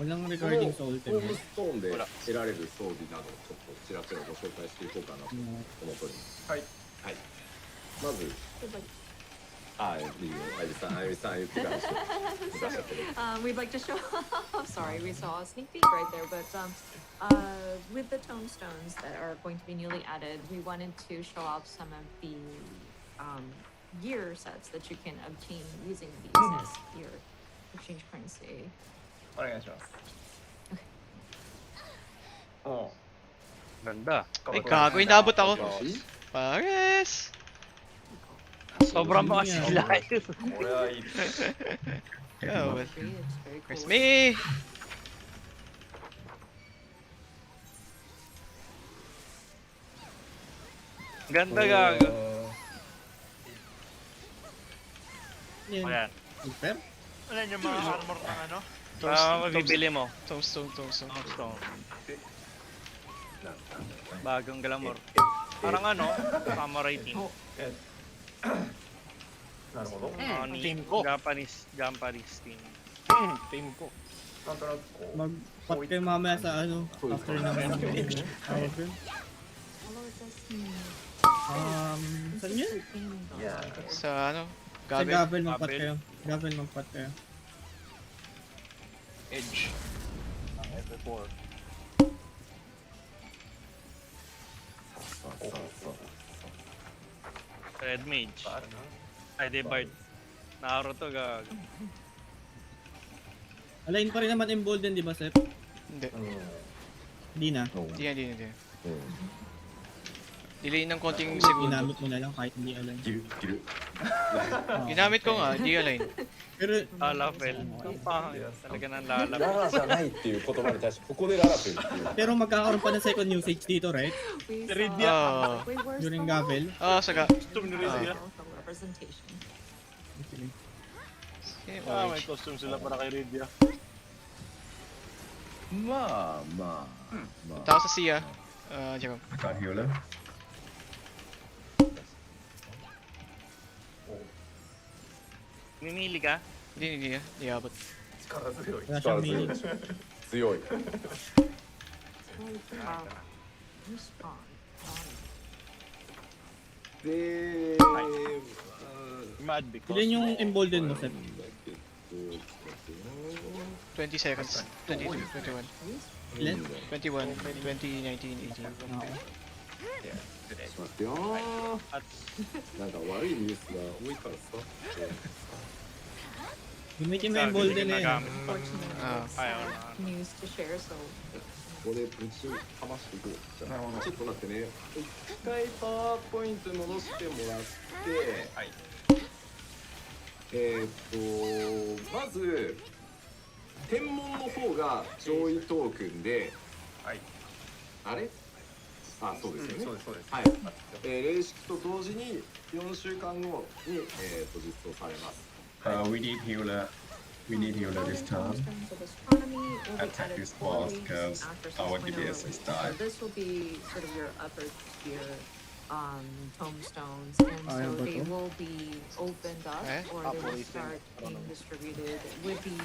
Walang regarding sa ホーム ultimate. ストーンで得られる装備などをちょっとちらちらご紹介していこうかなと思っております。はい。はい。まず、あゆみさん言ってからしてくださってる。We'd like to show. Sorry, we saw a sneak peek right there, but with the tombstones that are going to be newly added, we wanted to show off some of the gear sets that you can obtain using these as your exchange currency. お願いします。 Ganda. Ay, gago, inabot ako. Pares! Sobrang mga sila. これはいい。 Oh, well. It's very cool. Where's me? Ganda gago. Yan. Ayan. Super? Ano yung mga armor ng ano? Mabibili mo. Tombstone. Tombstone. Bagong glamour. Parang ano, samurai team. なるほど。 Team ko. Japanese team. Team ko. なんとなくこう。 Mag-pot kayo mamaya sa ano, after ng tawag yun. Saan yun? Sa ano? Sa Gabi? Gavel mag-pot kayo. Gavel mag-pot kayo. Edge. F4. Red Mage. Ay, di Bard. Naruto gago. Align pa rin naman embolden, di ba, Seth? Hindi. Hindi na. Hindi. Delay ng konting segundo. Ginamit mo na lang kahit hindi align. Ginamit ko nga, hindi align. Pero, Lalapel. Ang pangit. Talaga ng lalapel. ララじゃないっていう言葉に対してここでララペルっていう pero magkakaroon pa ng second usage dito, right? During gavel. Saka. Representation. May costume sila para kay Rydia. まあまあ、ま Punta ako sa Sia. Jerome. I got healer. Mimili ka? Hindi abot. 力強い Wala siyang meaning. 強い Respond. で、 Mad because... Ilan yung embolden mo, Seth? 20 seconds. 22, 21. Ilan? 21, 20, 19, 18. 待ってよーなんか悪いニュースが多いからさ Gamitin mo yung embolden na yun. Unfortunately, news to share, so ここでぶちかましていこうじゃあちょっと待ってね一回パワーポイント戻してもらってはいまず天文の方が上位トークンで、はい、あれあ、そうですよね、そうですそうです、はい、霊式と同時に4週間後に、実装されます。We need healer. We need healer this time. Attack this boss because our DPS is died. This will be sort of your upper tier tomestones, and so they will be opened up or they will start being distributed with the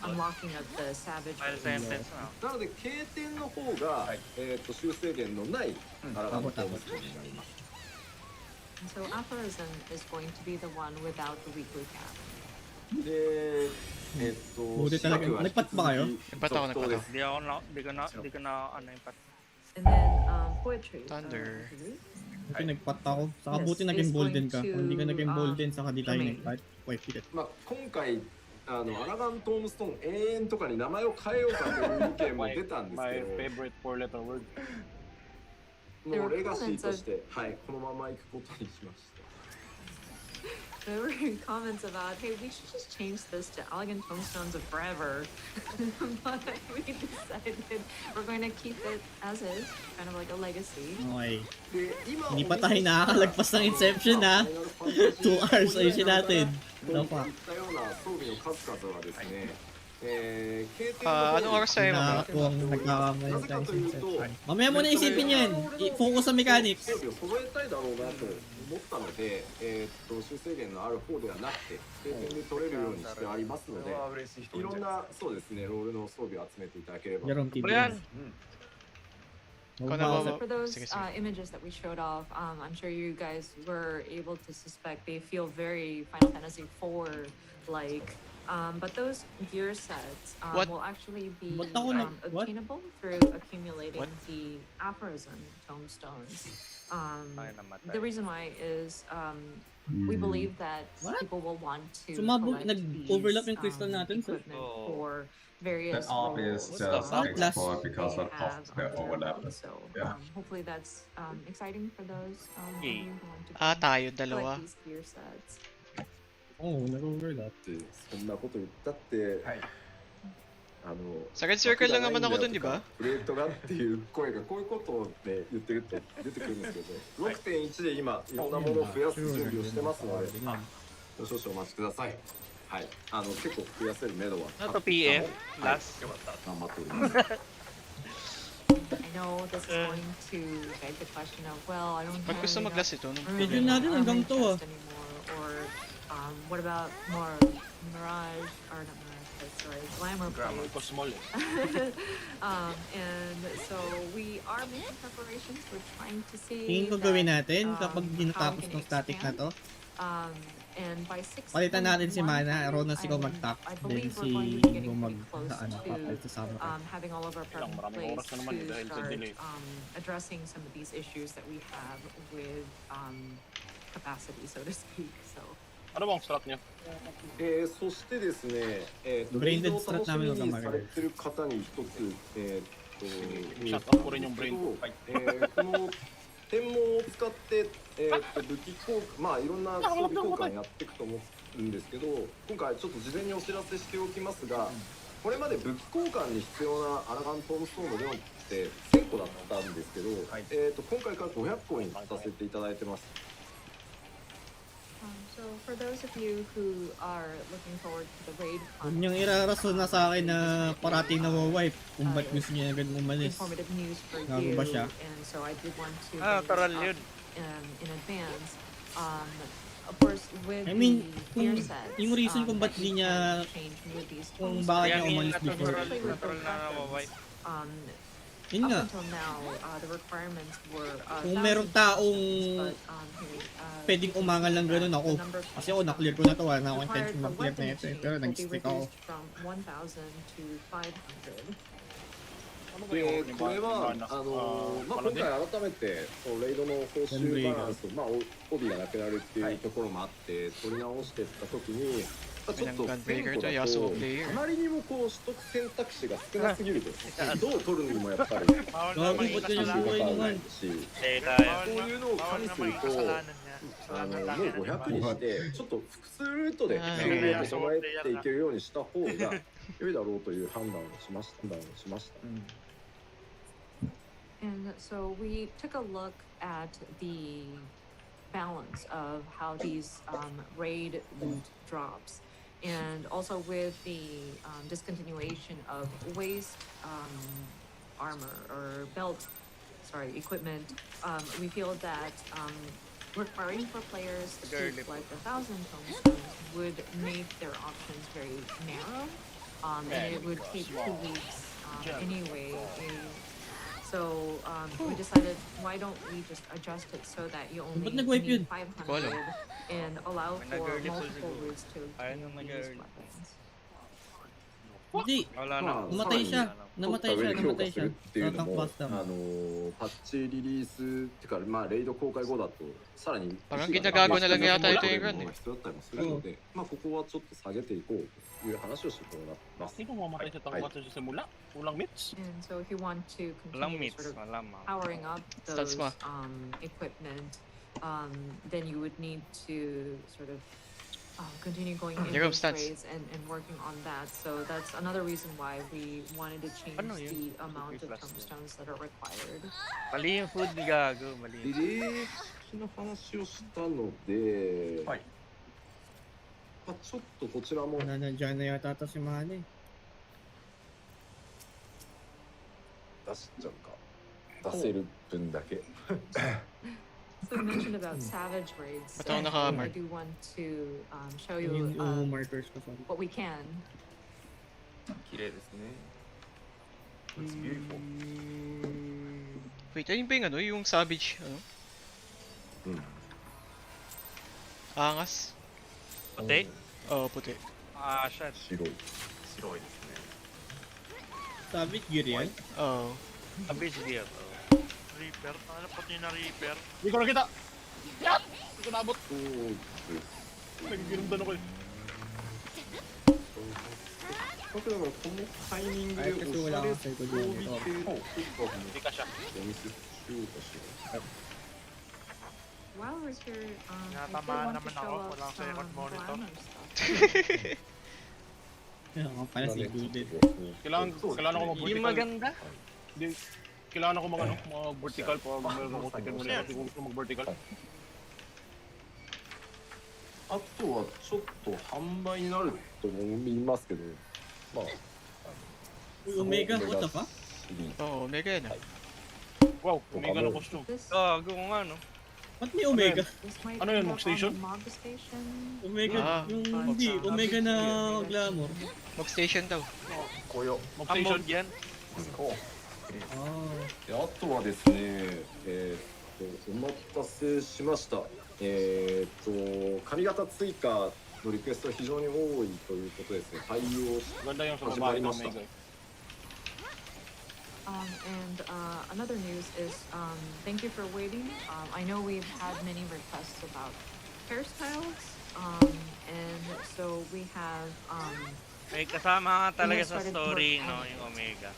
unlocking of the savage. なので経典の方が、修正源のないアラガントームストーンになります。 And so aphorism is going to be the one without the weekly cap. で、Buti talaga. Nagpat ba kayo? Nagpat ako. Di ko na ano yung pat. And then poetry. Thunder. Buti nagpat ako. Saka buti naging bolden ka. Kung hindi ka naging bolden, saka di tayo nagpat. Wait, pilit. まあ今回アラガントームストーン永遠とかに名前を変えようかという意見も出たんですけど My favorite four-letter word. もうレガシーとして、はい、このまま行くことにしました。 There were comments about, hey, we should just change this to Elegant Tomestones of Forever. But we decided we're going to keep it as is, kind of like a legacy. Okay. Hindi pa tayo nakakalagpas ng Inception ha. 2 hours ayusin natin. No pa. Anong oras tayo mamaya? Kung nagkakamay tayo sa Inception. Mamaya mo na isipin yan. Focus sa mechanics. 思ったので、修正源のある方ではなくて、経験で取れるようにしてありますので、いろんなそうですね、ロールの装備を集めていただければ。For those images that we showed off, I'm sure you guys were able to suspect they feel very Final Fantasy IV like. But those gear sets will actually be obtainable through accumulating the aphorism tomestones. The reason why is we believe that people will want to collect nag-overlap yung crystal these natin equipment for various That op is just explored because of the overlap. So Yeah. hopefully that's exciting for those who want to tayo dalawa. collect these gear sets. Oh, nag-overlap. そんなこと言ったって、Sa Red Circle lang naman ako dun, di ba? プレートがっていう声がこういうことで言ってると出てくるんですけど、6.1 で今いろんなものを増やす準備をしてますので、少々お待ちください。はい、結構増やせる目処は。あと PM last 頑張っております。 I know this is going to beg the question of, well, I don't have gusto enough mag-last ito, no? Medyo natin hanggang to ah. anymore, or what about more Mirage, or not Mirage, but sorry, Glamour plates. And so we are making preparations, we're trying to see Tingin ko gawin natin kapag ginatapos ng static na to. And by 6 Palitan natin si Mana, Ronas ikaw mag-top, then si Ingo having all of our plans to start addressing some of these issues that we have with capacity, so to speak. So. ano bang strat niyo? そしてですね、ブレインデッドストラットナメの頑張されてる方に一つシャットアップこれにブレインこの天網を使って、武器交換、まあいろんな装備交換やっていくと思うんですけど、今回ちょっと事前にお知らせしておきますが、これまで武器交換に必要なアラガントームストーンの量って1000個だったんですけど、今回から500個にさせていただいてます。So for those of you who are looking forward to the raid Huwag niyang irarason na sa akin na parating na-wipe kung ba't gusto niya agad umalis. informative news for Gago you, ba siya? and so I did want to taral bring yun. this up in advance. Of course, with I mean, the kung, gear sets, yung reason kung ba't that di you niya, can change with these kung tools, bakit niya Kaya umalis yung before. play with natural those na weapons. nawawipe. Yun Up nga, until now, the requirements were kung merong taong pwedeng umangal lang ganun ako, kasi ako na-clear ko na to, wala na akong intention mag-clear na ito eh, pero nag-stick ako. From 1,000 to 500. でこれはまあ、今回改めてそのレイドの報酬バランスを、まあ、オビがなくなるっていうところもあって取り直していった時に、ちょっと1000個だとあまりにもこう取得選択肢が少なすぎるとどう取るにもやっぱりGago, ba't ganyan buhay naman? こういうのを加味するともう500にしてちょっと複数ルートで整えていけるようにした方が良いだろうという判断をしました。And so we took a look at the balance of how these raid loot drops, and also with the discontinuation of waste armor or equipment, we feel that requiring for players to collect 1,000 tomestones would make their options very narrow, and it would take 2 weeks anyway. So we decided, why don't we just adjust it so that you only need 500 and allow for multiple routes to obtain these weapons. Hindi, namatay siya.っていうのもパッチリリースっていうか、まあレイド公開後だとさらに Parang ginagago na lang yata ito yung run eh. 必要だったりもするので、まあここはちょっと下げていこうという話をしてもらってます。 Sino mamatay sa tangkat sa simula? Walang meats? And so if you want to Walang continue meats, sort of walang powering up Stats those pa. equipment, then you would need to sort of continue going Here into comes stats. raids and working on that. So that's another reason why we wanted to change the amount of tomestones that are required. Mali yung food ni Gago, mali. 履歴の話をしたので、まあちょっとこちらも Nandiyan na yata ito si Manny. 出しちゃうか。出せる分だけ。 So you mentioned about savage raids. Ba't ako And naka-mark? I do want to show you Yung markers ko sorry. what we can. 綺麗ですね。It's beautiful. Wait, ayun ba yung ano? Yung savage, ano? Angas? Puti? Oo, puti. Ah, shit. 白い。白いですね。 Savage gear yan? Oo. Abyss gear. Reaper? Ano pati na Reaper? Hindi ko nakita! Yan! Hindi ko naabot! Nagiginomdan ako eh. だからこのタイミングでおしゃれ装備系とかも Hindi ka siya. お見せしようかしら。 While we're here, I did Natamaan want to naman show ako, off walang some second monitor. glamour stuff. Yan ako pala si Gooded. Kailangan ko mag-vertical. Yung maganda? Hindi. Kailangan ako mag-vertical pag meron ako ticket muna kasi kung gusto mag-vertical. あとはちょっと販売になると思いますけど、まあ。 Omega, what the fuck? Oo, Omega yan ah. Wow, Omega na costume. Gago nga no. Ba't may Omega? This might Ano yun, end Mob up on the Station? Mob Station. Omega, yung hindi, Omega na glamour. Mob Station daw. こよ。 Mob Station. Amog yan. であとはですね、お待たせしました。髪型追加のリクエストが非常に多いということですね。対応し Ganda yung sa 始ま babae り ng ました。 Omega. And another news is thank you for waiting. I know we've had many requests about hairstyles, and so we have May kasama nga talaga we have sa started story work no, on yung it. Omega.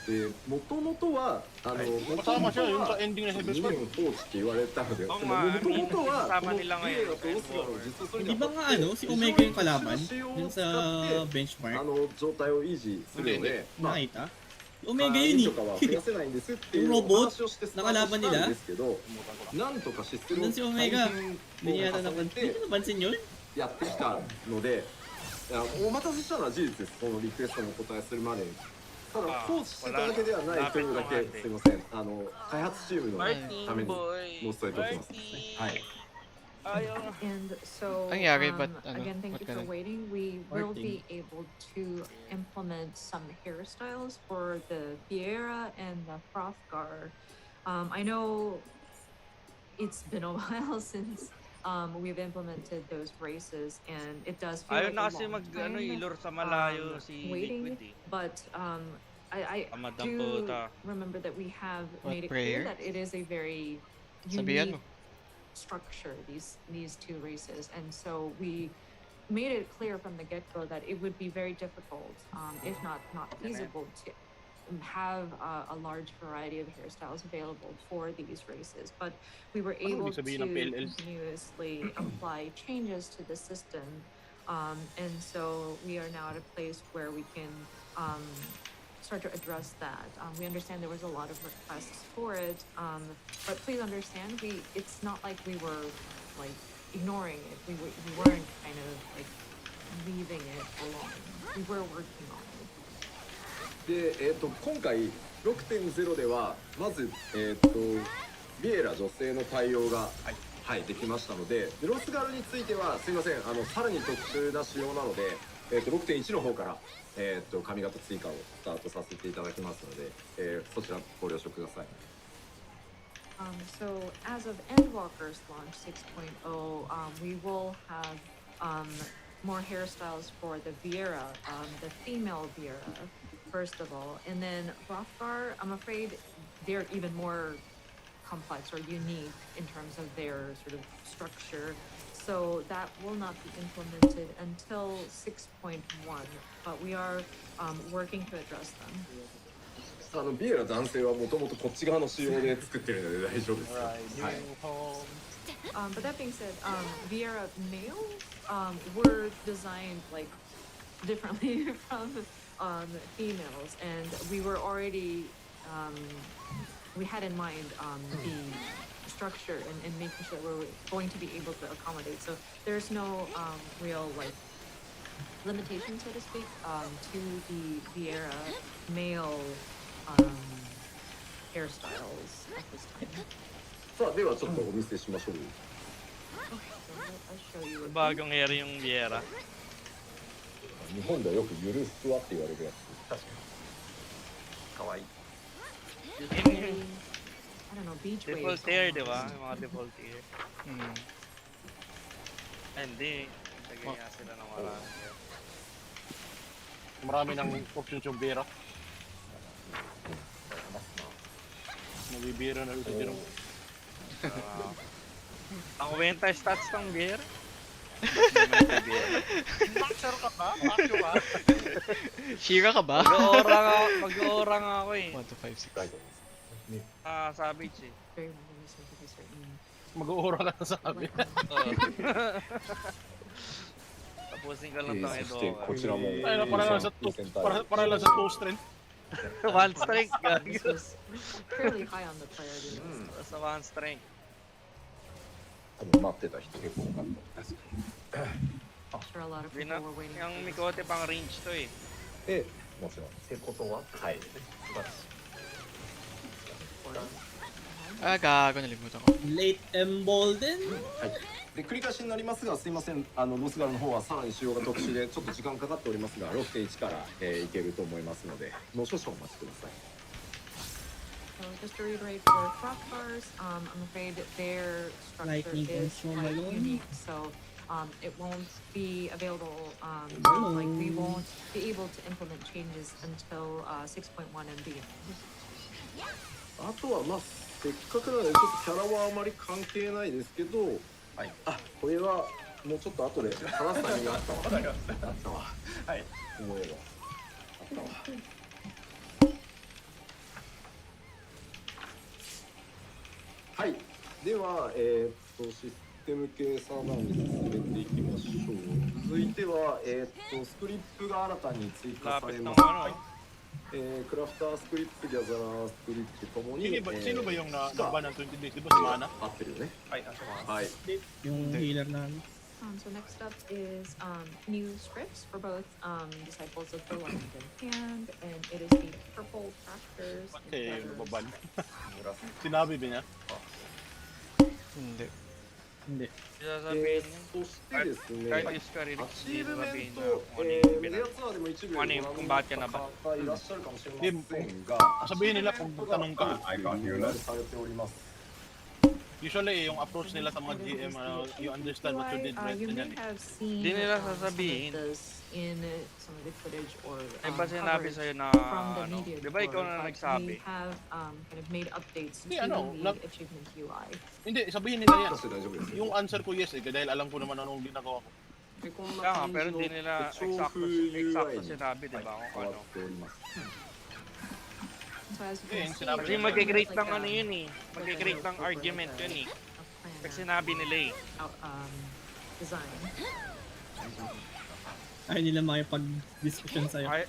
で、もともとはKasama siya yung sa ending na Heaven's 2 Word. 年放置って言われたので、Oo も nga, I と mean, もとはこ kasama の nila ビエ ngayon ラとオスガルを Endwalker. 実装する Di に ba あた nga って ano, si 非常 Omega に yung 特殊な kalaban 仕様 dun を sa 使って benchmark? 状態を維持するので、まあ Nakita? Omega yun とかは増や eh. せないんですっていう Yung お robot 話をしてスター na ト kalaban したん nila. ですけど、なんとかシステム Nandun を si 改 Omega. 変 Hindi niya を yata 重ね napansin. て Hindi niyo napansin yun? やってきたので、お待たせしたのは事実です。そのリクエストにお答えするまでに。ただ放置してただけではないというだけすいません。開発チームのために申し添えておきます。はい。 And so, Nangyari, ba't ano? again, thank Ba't you for ganun? waiting. We will Parting. be able to implement some hairstyles for the Fiera and the Frothgar. I know it's been a while since we've implemented those races, and it does feel Ayaw like na a kasi long mag time ilor sa malayo si waiting. Liquid eh. But I Tamad ang do puta. remember that we have What, made it clear prayer? that it is a very Sabihan unique mo. structure, these two races, and so we made it clear from the get-go that it would be very difficult, if not feasible, to have a large variety of hairstyles available for these races. But we were able ibig to sabihin ng PLL? continuously apply changes to the system, and so we are now at a place where we can start to address that. We understand there was a lot of requests for it, but please understand, it's not like we were like ignoring it. We weren't kind of like leaving it alone. We were working on it. で、今回 6.0 ではまずビエラ女性の対応がはいできましたので、ロスガルについてはすいません、さらに特殊な仕様なので、6.1 の方から髪型追加をスタートさせていただきますので、そちらご了承ください。So as of Endwalker's launch 6.0, we will have more hairstyles for the Viera, the female Viera, first of all, and then Rothgar. I'm afraid they're even more complex or unique in terms of their sort of structure. So that will not be implemented until 6.1, but we are working to address them. ビエラ男性はもともとこっち側の仕様で作ってるので大丈夫ですよ。はい。 But that being said, Viera males were designed like differently from females, and we were already we had in mind the structure and making sure we're going to be able to accommodate. So there's no real like limitation, so to speak, to the Viera male hairstyles at this time. さあではちょっとお見せしましょう。 I'll show you. Bagong hair yung Viera. 日本ではよくゆるふわって言われるやつ。確かに。かわいい。 I don't know, beach waves. Default hair, di ba? Yung mga default hair. Hindi. Nagaya sila ng marami. Marami ng options yung Vera. Nabibira na rin sa ginong. Ang winter stats ng Viera? Maxer ka ba? Maxer ka? Shira ka ba? Mag-aura nga ako eh. 1, 2, 5, 6. Savage eh. Very reminiscent of a certain. Mag-uura ka na sabi. Tapusin ka lang itong そしてこちらも Ay, para lang sa 2 strength. One strength, This was fairly high on the priority list. Sa one strength. 多分待ってた人結構多かったです。 I'm sure a lot of people were waiting. Yung Mikote pang range to eh. で、もちろん。ってことは、はい。素晴らしい。 Ah, gago, nalimutan ko. Late embolden? はい。で繰り返しになりますが、すいません。ロスガルの方はさらに仕様が特殊でちょっと時間かかっておりますが、6.1 から、いけると思いますので、もう少々お待ちください。 So just to reiterate for crop cars, I'm afraid their structure Lightning is control quite alone? unique. So it won't be available. Oh. Like we won't be able to implement changes until 6.1 and beyond. あとはまあせっかくなのでちょっとキャラはあまり関係ないですけど、はい。あ、これはもうちょっと後で話すタイミングがあったわ。あったわ。はい。思えば。あったわ。はい。では、システム系サーバーに進めていきましょう。続いては、スクリプトが新たに追加されます。はい。クラフタースクリプト、ギャザースクリプトともに、Sino ba yung nagban ng 20 days? Di ba si Mana? 合ってるよね。はい、あ、そうなんはい。Yung healer namin. So next up is new scripts for both Disciples of the Light and Hand, and it is the Purple Crafters. Kasi nababan. Sinabi ba niya? Hindi. Hindi. そしてですね、 Kahit is ka rin, アチーブメン sabihin ト na、メディアツアーでも一部ご覧 ano に yung な kung っ bakit た ka na ba? 方いらっしゃるかもしれませんが、 Sabihin nila kung tanong ka. I got リ you. ニューアルされております。 Usually, yung approach nila sa mga GM, you understand what you did right. You may Ganyan eh. have seen Di nila some of sasabihin. this in some of the footage or Ay ba sinabi coverage sa'yo na from the ano? media Di ba ikaw tour, na but nagsabi? we have kind of made updates to Hindi, ano, the achievement UI. Hindi, sabihin nila yan. 私大丈夫ですよ。 Yung answer ko yes eh, dahil alam ko naman anong ginagawa ko. でこん Kaya な nga, 感 pero じの di nila 調 eksakto 布 UI に sinabi, di ba? 変 Kung わ ano. っております。 So as you Okay, can see, sinabi Kasi niya. mag-create like ng ano yun eh. Mag-create ng argument yun eh. Pag sinabi nila eh. Design. Ayaw nila makipag-discussion sa'yo. Ay,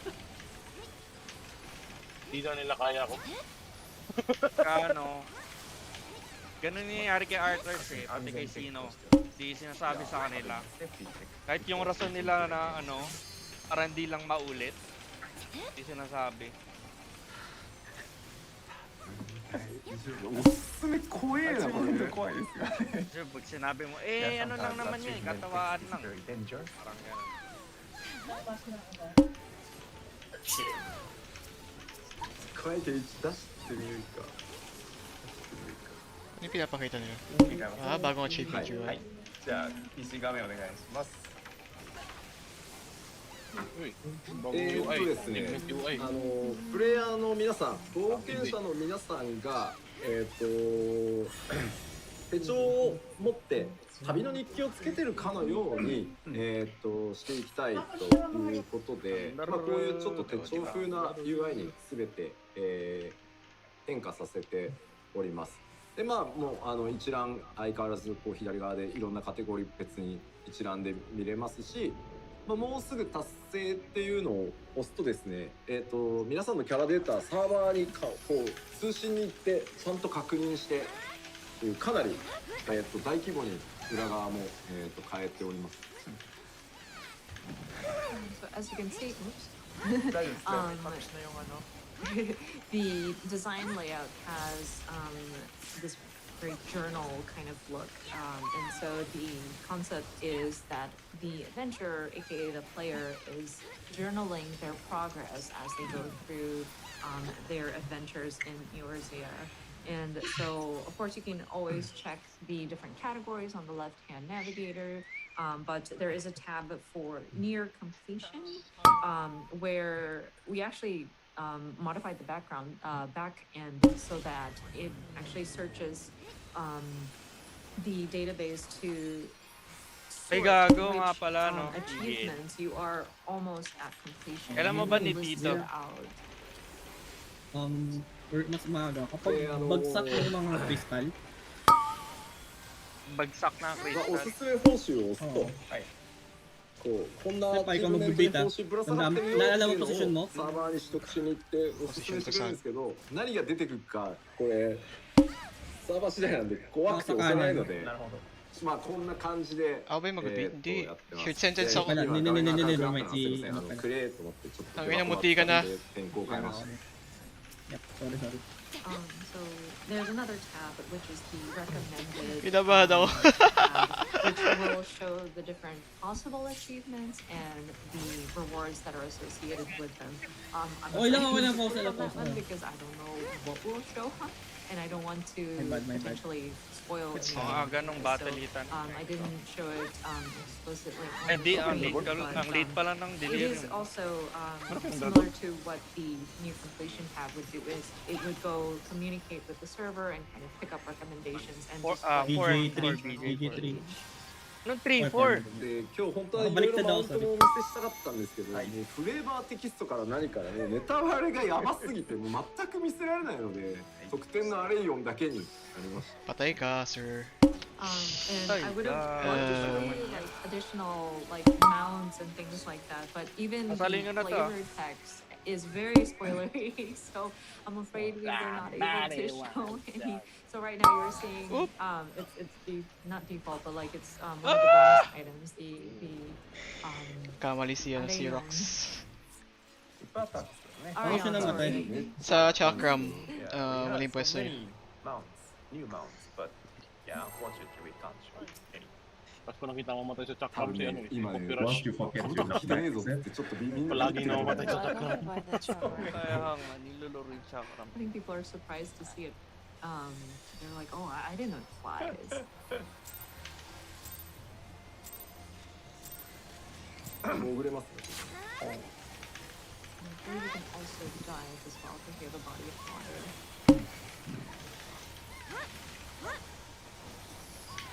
Hindi na nila kaya ko. ano, ganun nangyayari kay Arthurs eh, pati kay Sino. Di sinasabi sa kanila. Kahit yung rason nila na ano, para hindi lang maulit, di sinasabi. おすすめ怖えなこれ。怖いですよね。 Kasi pag sinabi mo, eh ano lang naman yun, katawaan lang. Parang ganun. 加えて出してみるか。 Ano yung pinapakita nila? いいかな Ah, bagong achievement はい、 UI. はい、じゃあ PC 画面お願いします。 Uy, ですね、 UI. プレイヤーの皆さん、冒険者の皆さんが、手帳を持って旅の日記をつけてるかのように、していきたいということで、こういうちょっと手帳風な UI に全て、変化させております。でもう一覧相変わらずこう左側でいろんなカテゴリー別に一覧で見れますし、もうすぐ達成っていうのを押すとですね、皆さんのキャラデータサーバーにこう通信に行ってちゃんと確認してっていうかなり、大規模に裏側も、変えております。So as you can see, oops. 大丈夫です。 Tapos na yung ano. The design layout has this very journal kind of look, and so the concept is that the adventurer, aka the player, is journaling their progress as they go through their adventures in Eorzea. And so, of course, you can always check the different categories on the left-hand navigator, but there is a tab for near completion, where we actually modified the back end so that it actually searches the database to Ay, sort gago nga which, pala, no? achievements you are almost at completion. Kailan mo ba You can list nitito? it out. Or mas maaga. Kapag bagsak yung mga crystal, Bagsak na ang お crystal. すすめ報酬を押すと、 Oo. こうこんな Siyempre, アチー ikaw ブメントに magbibita. 報酬ぶら下がってるよって Naalala mo いう position のを mo? サーバーに取得しに行っておすすめしてくれるんですけど、何が出てくるかこれサーバー次第なんで怖くて押せないので、なるほど。こんな感じで Ako ba yung mag-repeat? Hindi. やってます。 Short sentence で ako. ね今ねねねねね画面がねすいませんねクレーと思ってちょっと Ang ina, muti ka na. 変更変えました。 Yep, sorry. So there's another tab which is the recommended Kinabahan ako. tab, which will show the different possible achievements and the rewards that are associated with them. I'm Okay lang, afraid okay lang, to pause click na, on that pause one na. because I don't know what will show up, and I don't want to My bad. potentially spoil Ang anything. aga nung So, batalitan. I didn't show it explicitly. on Eh the di, ang screen, late, but, ang late pala ng it delivery is mo. also similar to what the new completion tab would do. Is it would go communicate with the server and kind of pick up recommendations and For, display for BJ3, on that BJ3. Anong 3-4?で今日本当はいろいろマウントもお見せしたかったんですけど、もうフレーバーテキストから何からねネタバレがやばすぎてもう全く見せられないので得点のアレイオンだけになりました。Patay ka, sir. And I would have loved to see like additional like mounts and things like that, but even the Pasalin nyo na to, ah. flavor text is very spoilery, so I'm afraid they're not able to show any. So right now you're seeing not default, but like it's one of the bonus items, the Kamali si Arion. Rox. いっぱいあったんですけどね。 Arion, siya namatay? sorry. Sa Chakram, Yeah, maling so pwesto many mounts, new mounts, but yeah, unfortunately we can't show any. Tapos kung nakita mo matay sa 多 Chakram 分 si ano ね eh, 今ね copyright. Once you forget 株 your 価来てねえぞ numbers, ってちょっとみんな Palagi na mamatay sa I Chakram. never buy that chakra. Kaya nga, nilolaro yung Chakram. I think people are surprised to see it. They're like, oh, I didn't know it flies. 潜れますね。 I'm afraid you can also die as well if you have a body of water.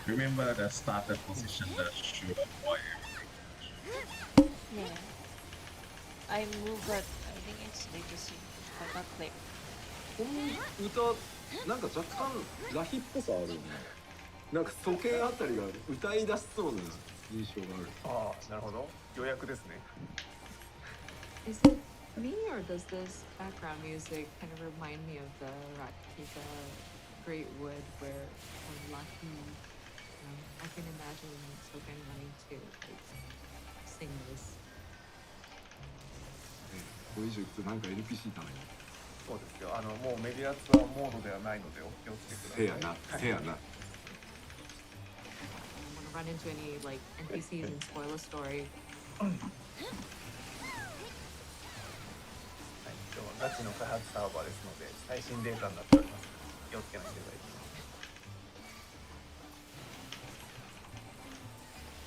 remember the starter position that should avoid. Yeah. I move but I think it's legacy, but not claim. この歌なんか若干ラヒっぽさあるね。なんか鼠径あたりが歌い出しそうな印象がある。ああ、なるほど。予約ですね。 Is it me or does this background music kind of remind me of the Rakita Great Wood where when Lucky, I can imagine Soken wanting to like sing this. これ以上いくとなんか NPC だね。そうですよ。もうメディアツアーモードではないのでお気をつけください。せやな、せやな。 I don't want to run into any like NPCs and spoil a story. はい、今日はガチの開発サーバーですので最新データになっておりますので気をつけなければいけません。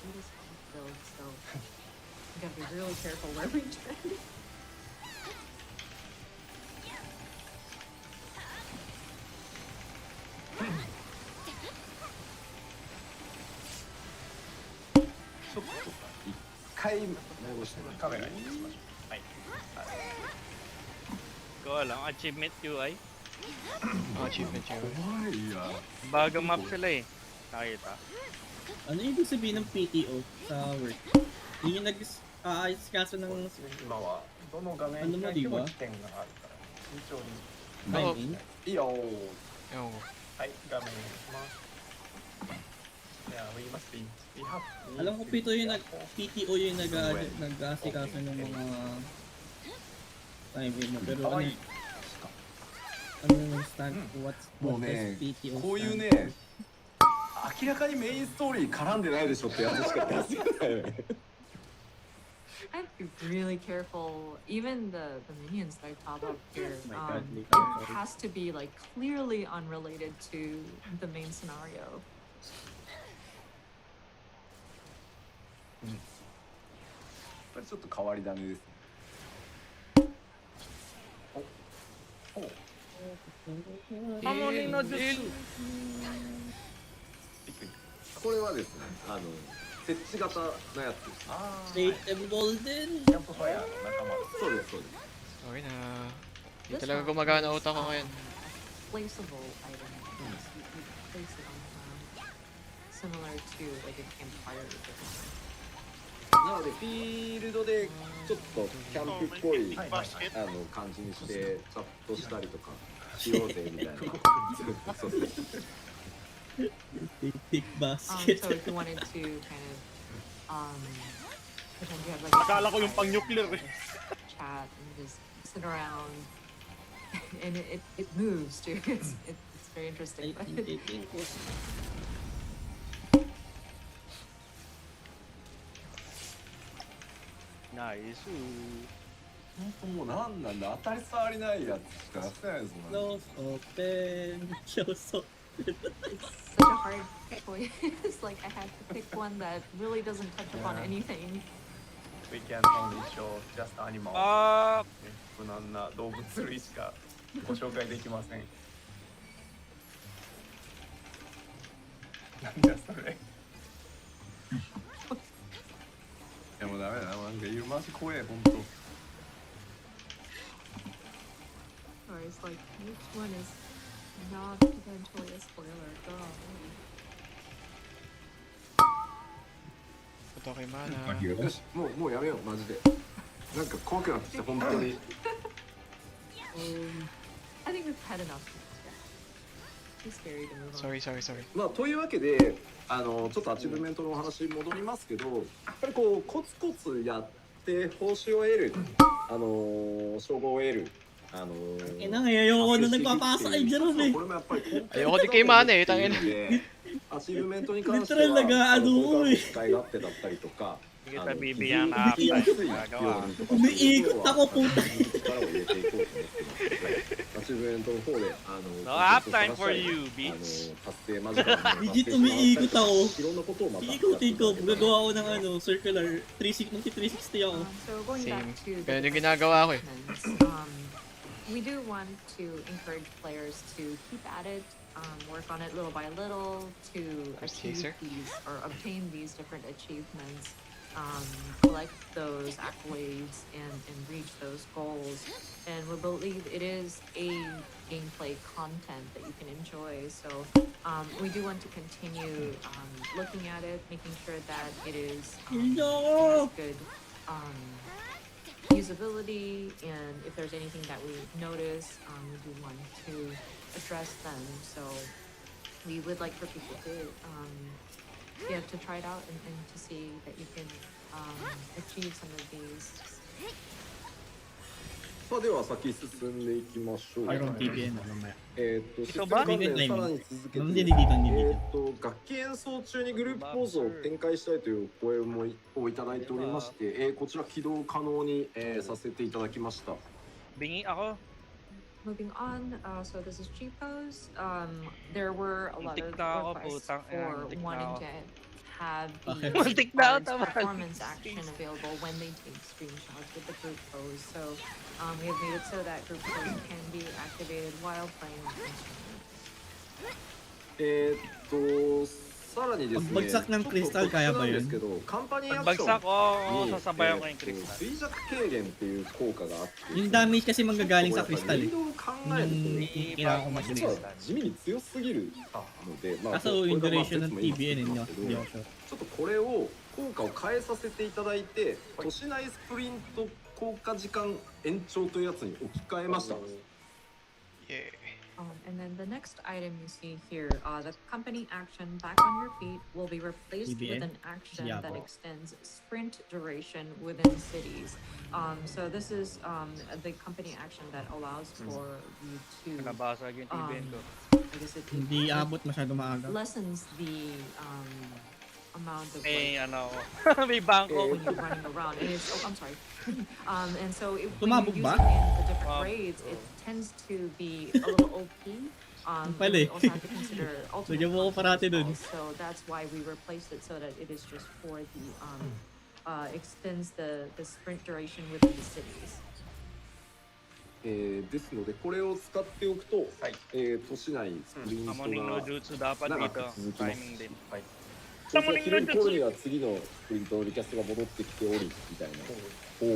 We just have to build, so we gotta be really careful where we tread. ちょっとさ、一回戻してもらカメラにしましょう。はい。Ikaw lang, achievement UI. Achievement yun. 怖いや。 Bagang map sila eh. Nakita. Ano ibig sabihin ng PTO sa work? Yun yung nag-aayos kaso ng 今はどの画面に開いても起点があるから慎重に。 timing. いいよ。 Ewan ko. はい、画面にします。Yeah, we must be. We have. Alam ko PTO yung nag-aasikaso ng mga timing mo. Pero ano yung stand, what's もうね PTO こういう stand? ね明らかにメインストーリー絡んでないでしょってやつしか出せないよね。 I have to be really careful. Even the minions that I pop up here, God, it has to be like clearly unrelated to the main scenario. これちょっと変わり種ですね。お、お、 Hamonin no Jutsu. これはですね、設置型のやつです。ああ。 Late and golden. キャンプファイヤーの仲間。そうですそうです。 Okay na. Hindi This talaga one gumagana is, utak ko ngayon. a placeable item. You place it on the ground, similar to like a campfire. なのでフィールドでちょっとキャンプっぽい感じにしてチャットしたりとかしようぜみたいな。そうそう。 Big So basket. if you wanted to kind of pretend you have like a Akala ko yung pang-nuclear eh. chat and just sit around, and it moves too. It's very interesting. But Nice. 本当もうなんなんだ当たり障りないやつしかやってないですもんね。 Close open. Close open. it's such a hard choice. Like I had to pick one that really doesn't touch upon anything. We can only show just animals. あ無難な動物類しかご紹介できません。なんだそれ。マジ怖え本当。 Or it's like, which one is not potentially a spoiler? God. Mana. よし、もうやめようマジで。なんか怖くなってきた本当に。I think we've had enough. Too scary to move on. Sorry. まあというわけで、ちょっとアチブメントのお話に戻りますけど、やっぱりこうコツコツやって報酬を得る、称号を得る。ayoko na nagpapasa kay Jerome eh. これもやっぱり Ayoko din kay Mana eh, tangina. アチブメントに関しては Literal nag-aano eh. 使い勝手だったりとか、 Kita bibigyan na gagawa. Umiikot ako puta. 力を入れていこうと思ってます。アチブメントの方でNo halftime for you, bitch. 達成間近に Legit umiikot ako. いろんなことをまた Ikot-ikot. Gagawa ako ng circular 360 ako. So going back to the Ganun yung ginagawa ko eh. we do want to encourage players to keep at it, work on it little by little to achieve these or obtain these different achievements, collect those accolades and reach those goals. And we believe it is a gameplay content that you can enjoy. So we do want to continue looking at it, making sure that it is has good usability, and if there's anything that we notice, we do want to address them. So we would like for people to try it out and to see that you can achieve some of these. さあでは先進んでいきましょう。 Mayroong TBN na mamaya. システム関連さらに続けて、 Hindi dito. 楽器演奏中にグループ構造を展開したいという声をいただいておりまして、こちら起動可能に、させていただきました。 Bingi ako. Moving on, so this is G-Pose. There were a lot of Muntik na ako, requests putang ina, for muntik na wanting ako. to have Okay. the Muntik na ako, cards tama. performance action available when they take screenshots with the group pose. So we have made it so that group pose can be activated while playing the instrument. さらにですね、 Pagbagsak ng crystal, kaya ba yun? カンパニーアクション Pagbagsak, oo, に sasabayan ko yung crystal. 衰弱軽減っていう効果があって、 Yung damage kasi manggagaling sa crystal eh. リードを考えると Yung kailangan ko 実は地味に強すぎるので、まあ Kaso yung duration ng TBN hindi ako sure. ちょっとこれを効果を変えさせていただいて、都市内スプリント効果時間延長というやつに置き換えました。 And then the next item you see here, the company action back on your feet will be replaced with an action that extends sprint duration within cities. So this is the company action that allows for you to Nabasag yung TBN ko. I guess Hindi abot masyado maaga. lessens the amount of May like, ano, may bangko. when you're running around. And it's, I'm sorry. And so when you're Tumabog using ba? it in the different grades, it tends to be a little OP. Pala We eh. also have to consider ultimate Lagyan mo ko parati dun. functions as well. So that's why we replaced it so that it is just for the extends the sprint duration within the cities. ですのでこれを使っておくと、都市内スプリント Summoning no が jutsu dapat 長 dito. く続きます。 Timing din. そうすると昼の頃には次のスプリントのリキャストが戻ってきておりみたいな。おおっ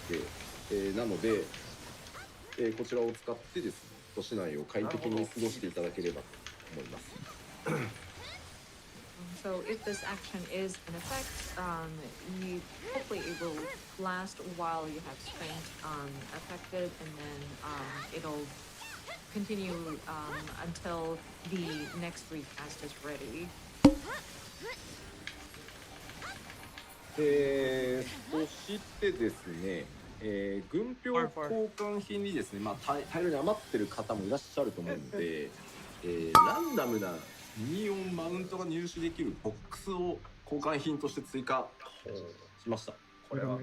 ていう。なので、こちらを使ってですね、都市内を快適に過ごしていただければと思います。So if this action is in effect, hopefully it will last while you have strength affected, and then it'll continue until the next recast is ready. そしてですね、軍票交換品にですね、まあ大量に余ってる方もいらっしゃると思うので、ランダムな24マウントが入手できるボックスを交換品として追加しました。これは。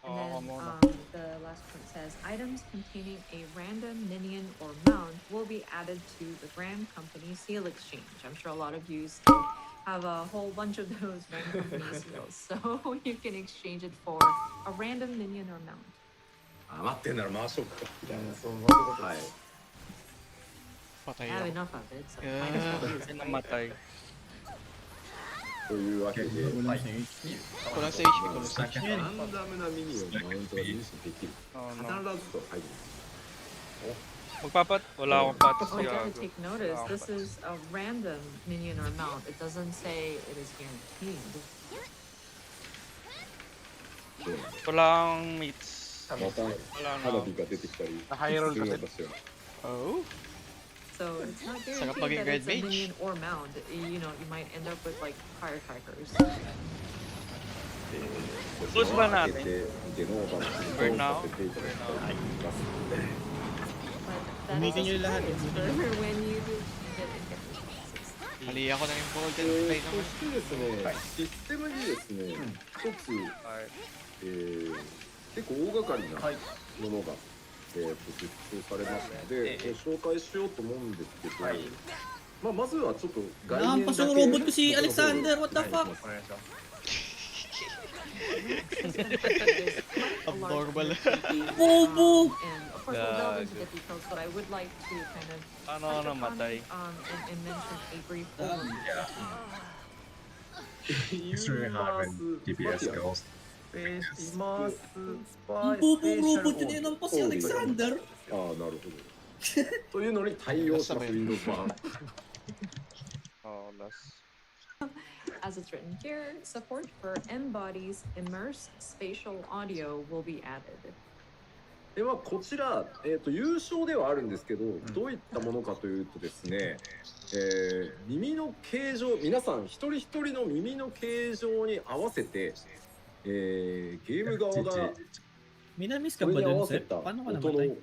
And then the last point says, items containing a random minion or mount will be added to the Grand Company Seal Exchange. I'm sure a lot of you still have a whole bunch of those Grand Company seals, so you can exchange it for a random minion or mount. 余ってんなら回しとくかみたいな。そうはい。 I have enough of it, so might as well use it. Namatay. というわけで、Kulang sa HP. Kulang sa HP, kulang sa HP. ランダムなミニオンマウントが入手できる。 Oh, 必 no. ずと入ります。 Wala akong patos. Oh, you gotta Gago. take notice. Wala akong This patos. is a random minion or mount. It doesn't say it is guaranteed. Wala akong mates. また Wala 花 na. 火が出てきたり Na-high-roll する kasi. のかしら。 Oh? So it's not Sarap guaranteed maging that it's red a mage. minion or mount. You know, you might end up with like firecrackers. Push ba natin? でのお楽しみ Burn と now? させていただきたいと思います。 But that Gamitin is nyo lahat. just for when you get incantations. Mali ako na yung golden そ play naman. してですね、システムにですね、一つ、結構大掛かりなものが、実装されますので、紹介しようと思うんですけど、まあ、まずはちょっと概念だ Nahampas け yung robot ko si Alexander. What the fuck? お願いします。 Abnormal. Bobo! And of course, we'll delve into the details, but I would like to kind of Ano touch upon, namatay? and mention a brief overview. It's really hard when DPS goes. います。スパ Ang イ bobo スペシャル robot yun inampas si Alexander. ああ、なるほど。というのに対応します、Windows 版。 Oh, last. As it's written here, support for M-Body's immersed spatial audio will be added. ではこちら、優勝ではあるんですけど、どういったものかというとですね、耳の形状、皆さん一人一人の耳の形状に合わせて、ゲーム側が Minamis そ ka れ ba に合 dun, わせ Sep? た Paano ka 音の namatay?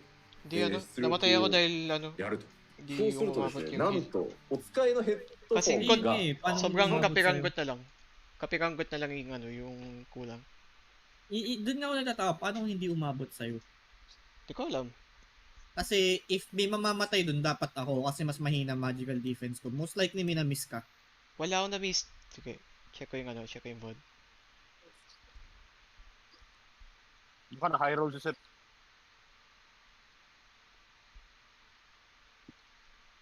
Di ano, 出力 namatay ako を dahil ano, やると。 di そうするとで umabot すね、 yung なん heal. とお使いのヘッドホ Kasi ン kung が Paano sobrang umabot kapiranggot na lang. Kapiranggot na lang yung ano, yung kulang. Doon nga ako nagtataka, paano kung hindi umabot sa'yo? Di ko alam. Kasi if may mamamatay doon, dapat ako kasi mas mahina magical defense ko. Most likely minamiss ka. Wala akong na-miss. Sige, check ko yung ano, check ko yung VOD. Baka na-high-roll si Seth.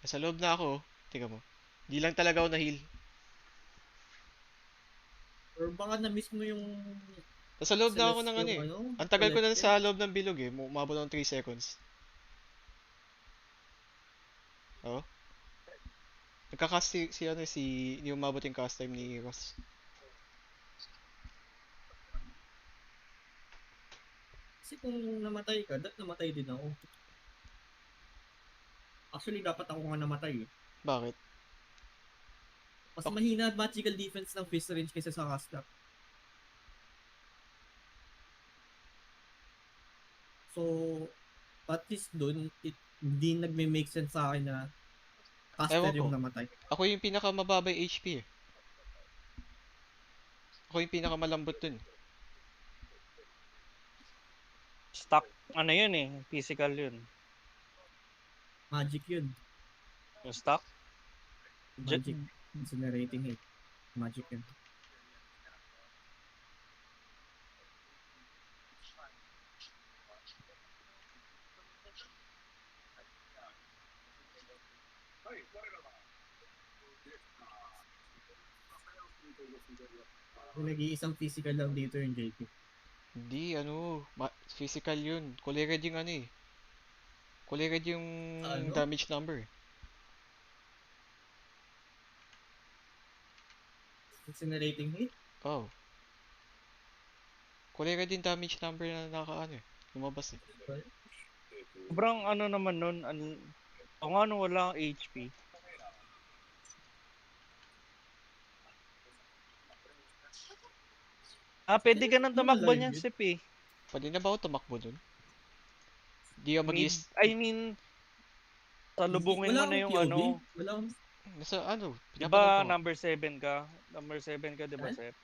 Nasa loob na ako, oh. Tingnan mo. Di lang talaga ako na-heal. Or baka na-miss mo yung... Nasa loob na ako ng ano eh. Celestial, Ang tagal ko na Celestial. sa loob ng bilog eh. Umabot ng 3 seconds. Oh. Nagka-cast si ano si hindi umabot yung cast time ni Ross. Kasi kung namatay ka, namatay din ako. Actually, dapat ako nga namatay eh. Bakit? Mas mahina magical defense ng fist range kaysa sa cast up. So, at least dun, hindi nagme-make sense sa akin na caster Ewan yung ko. namatay. Ako yung pinakamababay HP eh. Ako yung pinakamalambot dun. Stock, ano yun eh, physical yun. Magic yun. Yung stock? Magic. Incinerating hate. Magic yun. Yung nag-iisang physical lang dito yung JP. Hindi, ano, physical yun. Kulay red yung ano eh. Kulay red yung Ano? damage number. Incinerating hate? Oh. Kulay red yung damage number na nakaano eh. Lumabas eh. Sobrang ano naman nun, o nga nung wala kang HP. Pwede ka nang tumakbo niyan, Sip eh. Pwede na ba ako tumakbo dun? Di ako mag I mean, salubungin mo na yung ano. Wala akong... Nasa ano? Diba number 7 ka? Number 7 ka, diba, Saan? Sep?